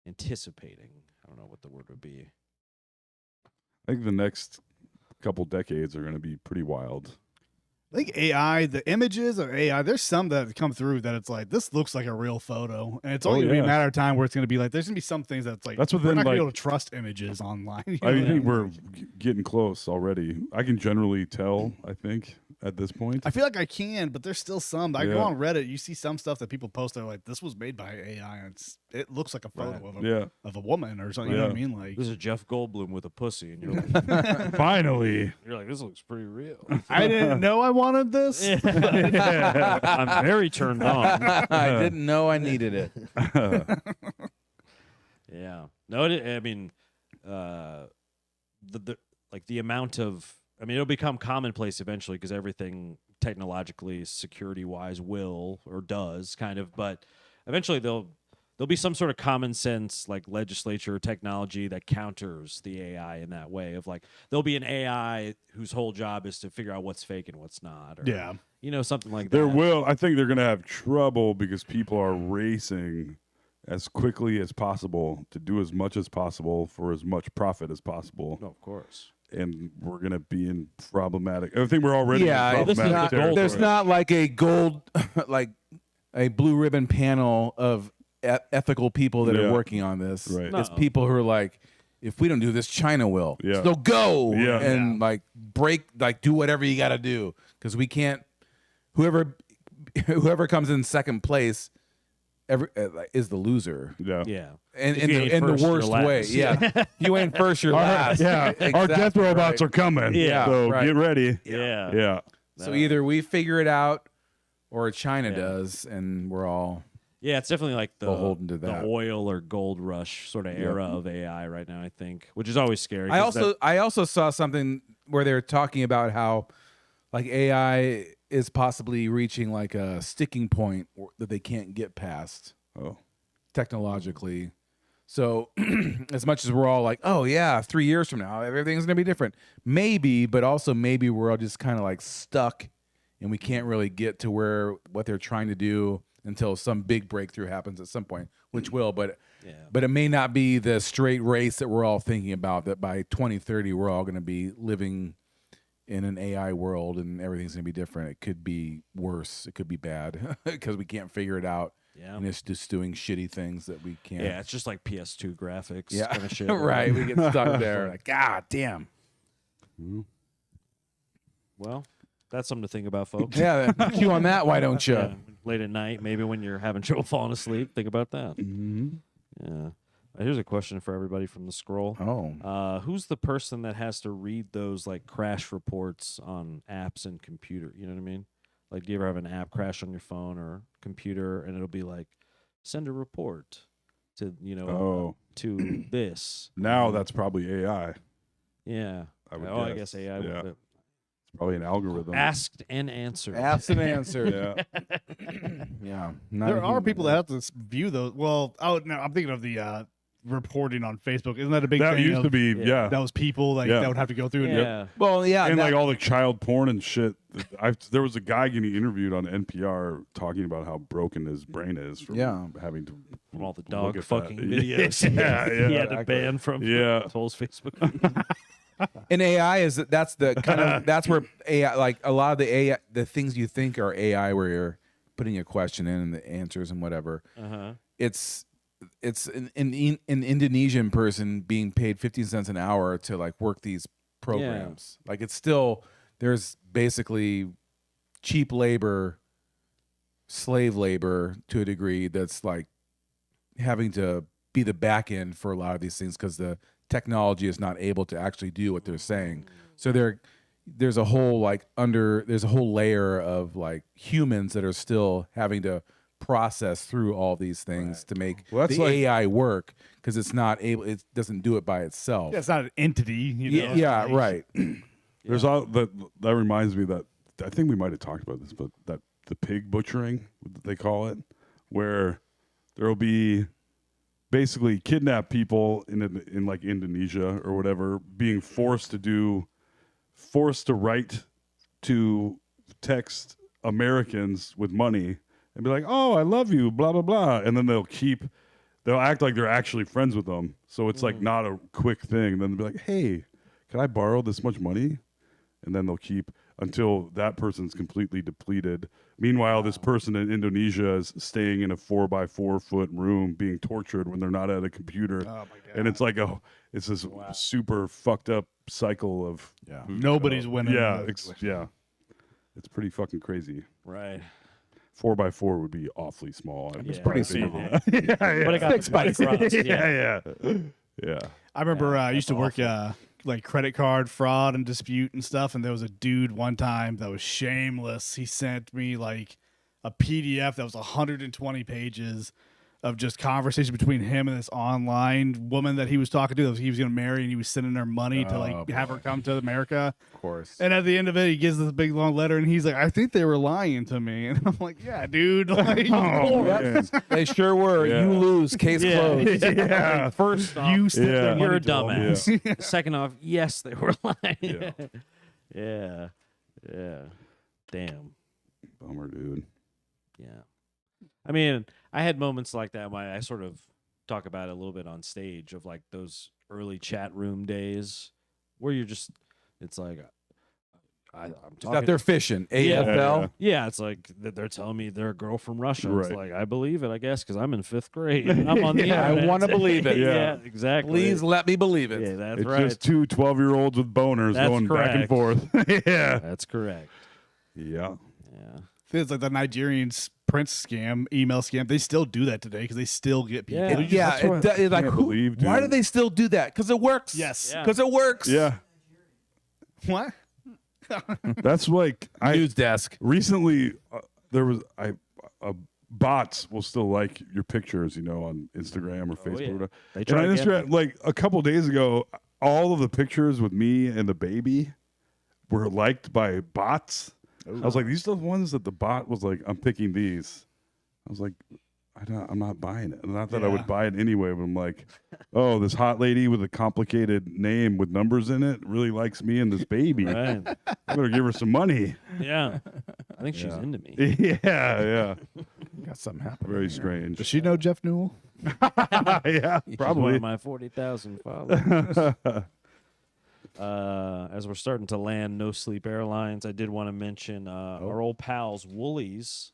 anticipating. I don't know what the word would be. I think the next couple decades are going to be pretty wild. I think AI, the images of AI, there's some that come through that it's like, this looks like a real photo. And it's only going to be a yeah. matter of time where it's going to be like, there's going to be some things that's like, That's we're within, not going to be like- able to trust images online. You I know? think we're getting close already. I can generally tell, I think, at this point. I feel like I can, but there's still some. I go Yeah. on Reddit, you see some stuff that people post that are like, this was made by AI, and it looks like a photo Yeah. of a woman or something. You know what I Yeah. mean? Like, This is Jeff Goldblum with a pussy, and you're like, Finally. this looks pretty real. I didn't know I wanted this. I'm very turned on. I didn't know I needed it. Yeah. No, I mean, the like the amount of, I mean, it'll become commonplace eventually because everything technologically, security wise, will or does kind of, but eventually there'll be some sort of common sense like legislature or technology that counters the AI in that way of like, there'll be an AI whose whole job is to figure out what's fake and what's not. Or, Yeah. you know, something like There that. will. I think they're going to have trouble because people are racing as quickly as possible to do as much as possible for as much profit as possible. No, of course. And we're going to be in problematic. I think we're already Yeah, in this is problematic not- territory. There's not like a gold, like a blue ribbon panel of ethical people that Yeah. are working on this. Right. It's No. people who are like, if we don't do this, China will. Yeah. So go Yeah. and like break, like do whatever you got to do because we can't. Whoever comes in second place, is the loser. Yeah. Yeah. And If in you the, ain't in the first, you're worst way, last. yeah. If you ain't first, you're last. Yeah. Our death Exactly robots right. are coming. Yeah. So Right. get ready. Yeah. Yeah. So either we figure it out, or China Yeah. does, and we're all Yeah, it's definitely like the beholden to the that. oil or gold rush sort of era of AI right now, I think, which is always scary. I 'cause I also saw something where they were talking about how like AI is possibly reaching like a sticking point that they can't get past Oh. technologically. So as much as we're all like, oh yeah, 3 years from now everything's gonna be different, maybe, but also maybe we're all just kind of like stuck, and we can't really get to what they're trying to do until some big breakthrough happens at some point, which will, but it may not be the straight race that we're all thinking about, that by 2030 we're all going to be living in an AI world and everything's going to be different. It could be worse. It could be bad because we can't figure it out. Yeah. And it's just doing shitty things that we can't. Yeah, it's just like PS2 graphics Yeah. kind of shit. Right. We get stuck there. Like, God damn. Well, that's something to think about, folks. Yeah. Chew on that. Why don't you? Yeah, late at night, maybe when you're having trouble falling asleep, think about that. Yeah. Here's a question for everybody from the scroll. Oh. Who's the person that has to read those like crash reports on apps and computer? You know what I mean? Like, do you ever have an app crash on your phone or computer, and it'll be like, send a report to to this. Now that's probably AI. Yeah. I would I guess. guess AI. Yeah. Would, It's probably an algorithm. asked and answered. Asked and answered. Yeah. Yeah. Not There a are human, people though. that have to view those. Well, no, I'm thinking of the reporting on Facebook. Isn't that a big That thing? used to be, yeah. That was people like Yeah. that would have to go through. Yeah. Well, yeah. And that- like all the child porn and shit. There was a guy getting interviewed on NPR talking about how broken his brain is from Yeah. having to From all the look dog at fucking that. videos. Yeah, yeah. He had to ban from Yeah. Toll's Facebook. And AI that's the kind of that's where AI, like a lot of the AI, the things you think are AI, where you're putting a question in and the answers and whatever. It's an Indonesian person being paid 15 cents an hour to like work these programs. Like it's still, there's basically cheap labor, slave labor to a degree, that's like having to be the back end for a lot of these things because the technology is not able to actually do what they're saying. So there's a whole layer of like humans that are still having to process through all these things to make Well, that's the like- AI work, because it's not able, it doesn't do it by itself. Yeah, it's not an entity. You know? Yeah, right. There's all that reminds me that I think we might have talked about this, but that the pig butchering, they call it, where there will be basically kidnapped people in like Indonesia or whatever, being forced to write to text Americans with money and be like, "Oh, I love you," blah blah blah, and then they'll act like they're actually friends with them. So it's like not a quick thing. Then they'll be like, "Hey, can I borrow this much money?" And then they'll keep until that person's completely depleted. Meanwhile, this person in Indonesia is staying in a 4x4 foot room being tortured when they're not at a computer. Oh my god. And it's like it's this super fucked up cycle of Nobody's winning. Yeah, it's pretty fucking crazy. Right. 4x4 would be awfully small. It's pretty small. small. But it got the point across. Yeah. Yeah. I remember I that's used to work like credit card fraud and dispute and stuff, and there was a dude one time that was shameless. He sent me like a PDF that was 120 pages of just conversation between him and this online woman that he was talking to, that he was going to marry, and he was sending her money to like have her come to America. Of course. And at the end of it, he gives this big long letter, and he's like, "I think they were lying to me." And I'm like, "Yeah, dude." Like, man. They sure were. Yeah. You lose. Case closed. Yeah. First off, you sent their Yeah. you're money a to him. dumbass. Second off, yes, they were lying. Yeah. Yeah. Yeah. Damn. Bummer, dude. Yeah. I mean, I had moments like that when I sort of talk about it a little bit on stage, of like those early chat room days where you're just, it's like, I'm Just talking. out there fishing. Yeah. AFL. Yeah, it's like they're telling me they're a girl from Russia. It's Right. like, I believe it, I guess, because I'm in 5th grade. And I'm on the I internet. wanna believe it. Yeah, exactly. Please let me believe it. Yeah, that's It's right. just two 12-year-olds with boners That's going back and correct. forth. Yeah. That's correct. Yeah. Yeah. It's like the Nigerian Prince scam, email scam. They still do that today because they still get people. Yeah. Yeah, That's what it's like, I can't believe, why do dude. they still do that? Because it works. Yes. Yeah. Because it works. Yeah. What? That's like News desk. recently there was bots will still like your pictures, on Instagram or Facebook. yeah. or whatever. They And try on to get Instagram, like a couple days ago, all of the pictures with me and the baby were liked by bots. I was like, these are the ones that the bot was like, I'm picking these. I was like, I'm not buying it. Not that I would Yeah. buy it anyway, but I'm like, oh, this hot lady with a complicated name with numbers in it really likes me and this baby. Right. I better give her some money. Yeah. I think she's Yeah. into me. Yeah. Got something happening. Very strange. Does she know Jeff Newell? Yeah, She's one probably. of my 40,000 followers. As we're starting to land No Sleep Airlines, I did want to mention our old pals Woolies.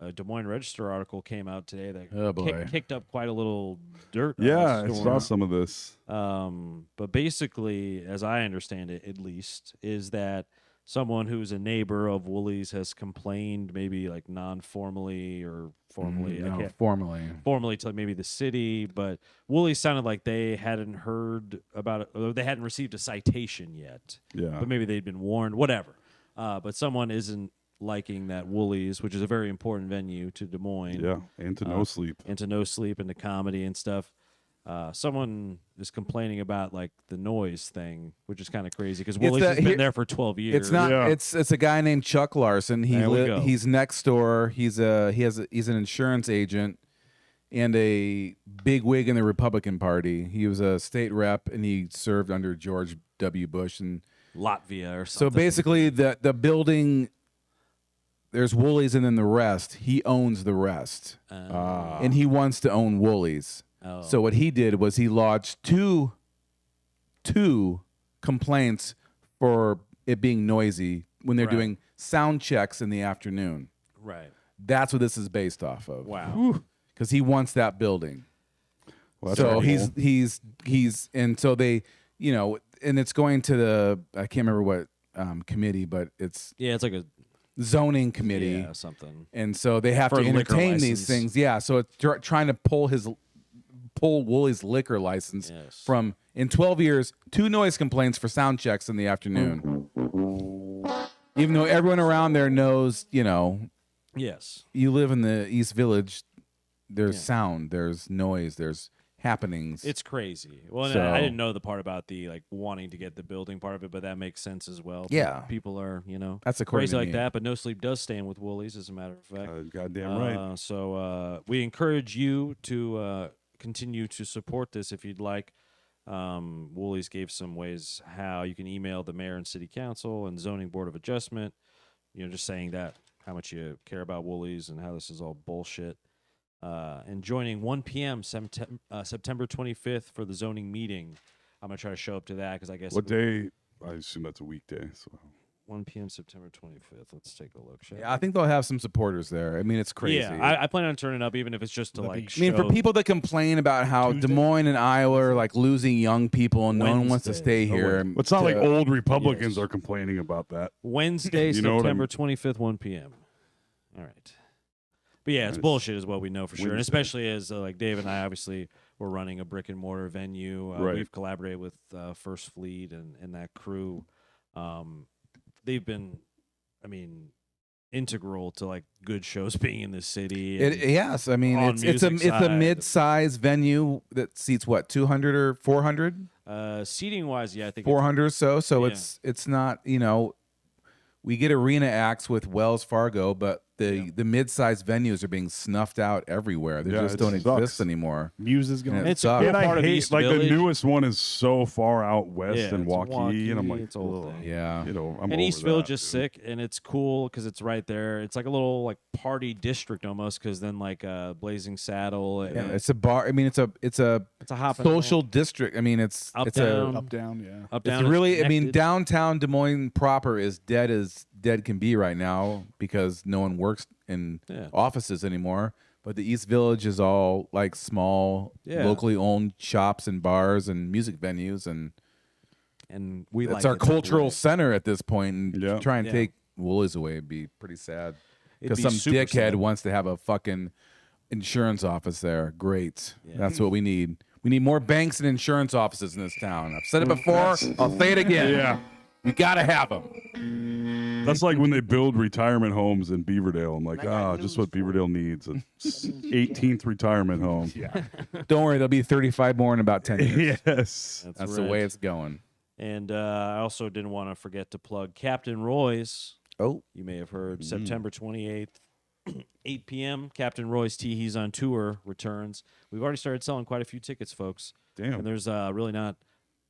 A Des Moines Register article came out today that Oh, boy. kicked up quite a little dirt. on Yeah, I the saw storm. some of this. But basically, as I understand it, at least, is that someone who's a neighbor of Woolies has complained, maybe like non-formally or formally, I No, can't- formally. formally to maybe the city, but Woolies sounded like they hadn't heard about it, or they hadn't received a citation yet. Yeah. But maybe they'd been warned, whatever. But someone isn't liking that Woolies, which is a very important venue to Des Moines. Yeah, and to no sleep. Into No Sleep, into comedy and stuff. Someone is complaining about like the noise thing, which is kind of crazy because Woolies that- has been here- there for 12 years. It's not. Yeah. It's a guy named Chuck Larson. There we go. He's next door. He's an insurance agent and a big wig in the Republican Party. He was a state rep and he served under George W. Bush. And Latvia or so something. basically, the building, there's Woolies and then the rest. He owns the rest, and he wants to own Woolies. Oh. So what he did was he lodged two complaints for it being noisy when they're Right. doing sound checks in the afternoon. Right. That's what this is based off of. Wow. Because he wants that building. Well, that's So pretty cool. he's and so they, and it's going to the, I can't remember what committee, but it's Yeah, it's like a zoning committee. something. And so they have For to a liquor entertain these license. things. Yeah. So it's trying to pull Woolies liquor license Yes. from, in 12 years, 2 noise complaints for sound checks in the afternoon. Even though everyone around there knows, Yes. you live in the East Village, there's sound, there's noise, there's happenings. It's crazy. Well, and So- I didn't know the part about the like wanting to get the building part of it, but that makes sense as well. Yeah. People are, That's according crazy to like me. that, but No Sleep does stand with Woolies, as a matter of fact. Goddamn right. So we encourage you to continue to support this if you'd like. Woolies gave some ways how you can email the mayor and city council and zoning board of adjustment. Just saying that how much you care about Woolies and how this is all bullshit. And joining 1 p.m. September 25th for the zoning meeting. I'm gonna try to show up to that because I guess What day? I assume that's a weekday. So 1 p.m. September 25th. Let's take a look. Shall Yeah, I think they'll have some supporters there. I mean, it's crazy. Yeah, I plan on turning up even if it's just to like. I mean, for show- people that complain about how Des Moines and Iowa are like losing young people and no one wants to Wednesday. stay here. it's not like old Republicans Yes. are complaining about that. Wednesday, You know what I September mean? 25th, 1 p.m. All right. But yeah, it's bullshit is what we know for sure. And Wednesday. especially as like Dave and I, obviously, we're running a brick and mortar venue. Right. We've collaborated with First Fleet and that crew. They've been, integral to like good shows being in this city. and- Yes, I mean on it's a music it's a side. mid-size venue that seats what 200 or 400, seating wise, yeah, I think 400 or so. So Yeah. it's not we get arena acts with Wells Fargo, but the mid-sized venues are being snuffed out everywhere. They Yeah, just it don't sucks. exist anymore. Muse is going. And it It's a sucks. cool And I part of hate East like Village. the newest one is so far out west Yeah, and it's Waukee, and I'm like, it's a whole ugh. thing. Yeah. You know, I'm And over East Village that, is dude. sick, and it's cool because it's right there. It's like a little like party district almost, because then like Blazing Saddle. Yeah, and it's a bar. I mean, it's a it's a hop and social district. I mean, it's Up, it's down. Up, down, yeah. up a down. it's really. I mean, connected. downtown Des Moines proper is dead as dead can be right now because no one works in Yeah. offices anymore. But the East Village is all like small, Yeah. locally owned shops and bars and music venues, and and we it's like our it that cultural way. center at this point. And Yeah. to try and Yeah. take Woolies away would be pretty sad It'd because be some super dickhead sad. wants to have a fucking insurance office there. Great, Yeah. that's what we need. We need more banks and insurance offices in this town. I've said it before. I'll say it again. Yeah. We gotta have them. That's like when they build retirement homes in Beaverdale. I'm like, just what Beaverdale needs. A 18th retirement home. Don't worry, there'll be 35 more in about 10 years. Yes. That's the way it's going. And I also didn't want to forget to plug Captain Roy's. Oh, You may have heard September 28th, 8 p.m. Captain Roy's Tea. He's on tour. Returns. We've already started selling quite a few tickets, folks. And Damn. there's really not.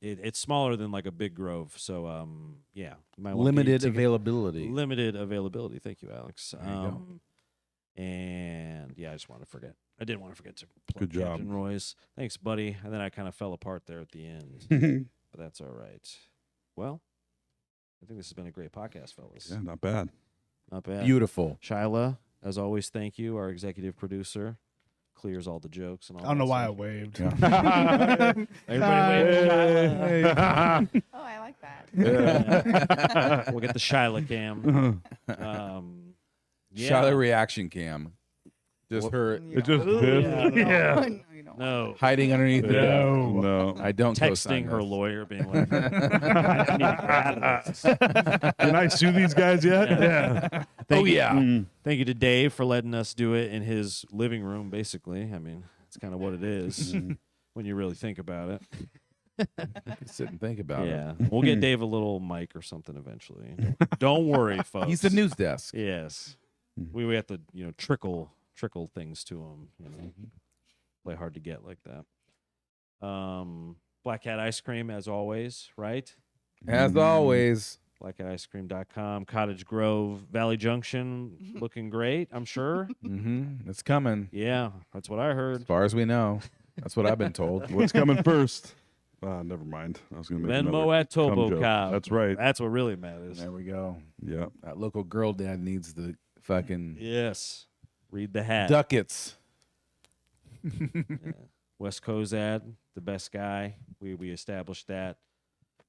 It's smaller than like a Big Grove, so yeah, you might wanna get your limited ticket. availability. Limited availability. Thank you, Alex. There you go. And yeah, I just want to forget. I didn't want to forget to plug Good job. Captain Roy's. Thanks, buddy. And then I kind of fell apart there at the end, but that's all right. Well, I think this has been a great podcast, fellas. Yeah, not bad. Not bad. Beautiful. Shyla, as always, thank you. Our executive producer clears all the jokes and all. I don't know that why I stuff. waved. Everybody wave. Oh, I like that. Yeah. We'll get the Shyla cam. Yeah. Shyla reaction cam. Just her It just Yeah. did. No, you don't. No. hiding underneath the No. I don't Texting co-sign her this. lawyer, being like, I need to get out of this. Can I sue these guys yet? Yeah. Thank you- yeah. Thank you to Dave for letting us do it in his living room, basically. I mean, it's kind of what it is when you really think about it. Sit and think about Yeah. We'll get Dave a little mic or something eventually. Don't worry, it. folks. He's the news desk. Yes. We have to, trickle things to him, Play hard to get like that. Black Cat Ice Cream, as always, right? As always. BlackCatIceCream.com, Cottage Grove, Valley Junction, looking great, I'm sure. It's coming. Yeah, that's what I As heard. far as we know. That's what I've been told. What's coming first? Never mind. I was going to make Venmo another at cum Tobo joke. Cow. That's right. That's what really matters. There we go. Yeah. That local girl dad needs the fucking Yes. Read the hat. ducats. West Cozad, the best guy. We established that.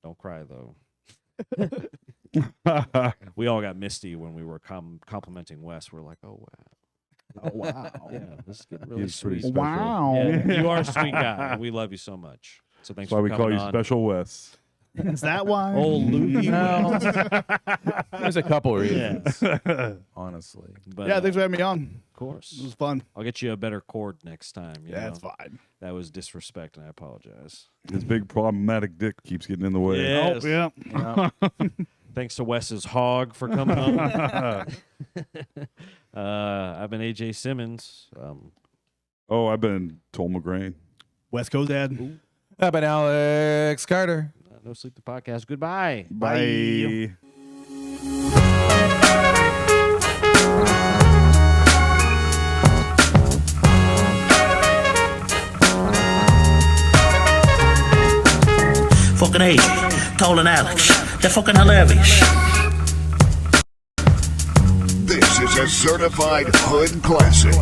Don't cry though. We all got misty when we were complimenting Wes. We're like, oh wow, Oh, wow. yeah, this is getting really He's pretty sweet. special. Wow. Yeah, you are a sweet guy. We love you so much. So thanks That's why for we coming call you on. Special Wes. Is that why? Oh, Louie. There's a couple reasons, Yes. honestly. But, Yeah, thanks for having me on. of It course. was fun. I'll get you a better chord next time. you Yeah, it's know. fine. That was disrespect, and I apologize. His big problematic dick keeps getting in the way. Yes. Oh, yeah. Thanks to Wes's hog for coming on. I've been AJ Simmons. Oh, I've been Toll McGrain. West Coast Dad. How about Alex Carter? No Sleep the Podcast. Goodbye. Bye. Fucking AJ, Toll and Alex. They're fucking hilarious. This is a certified hood classic.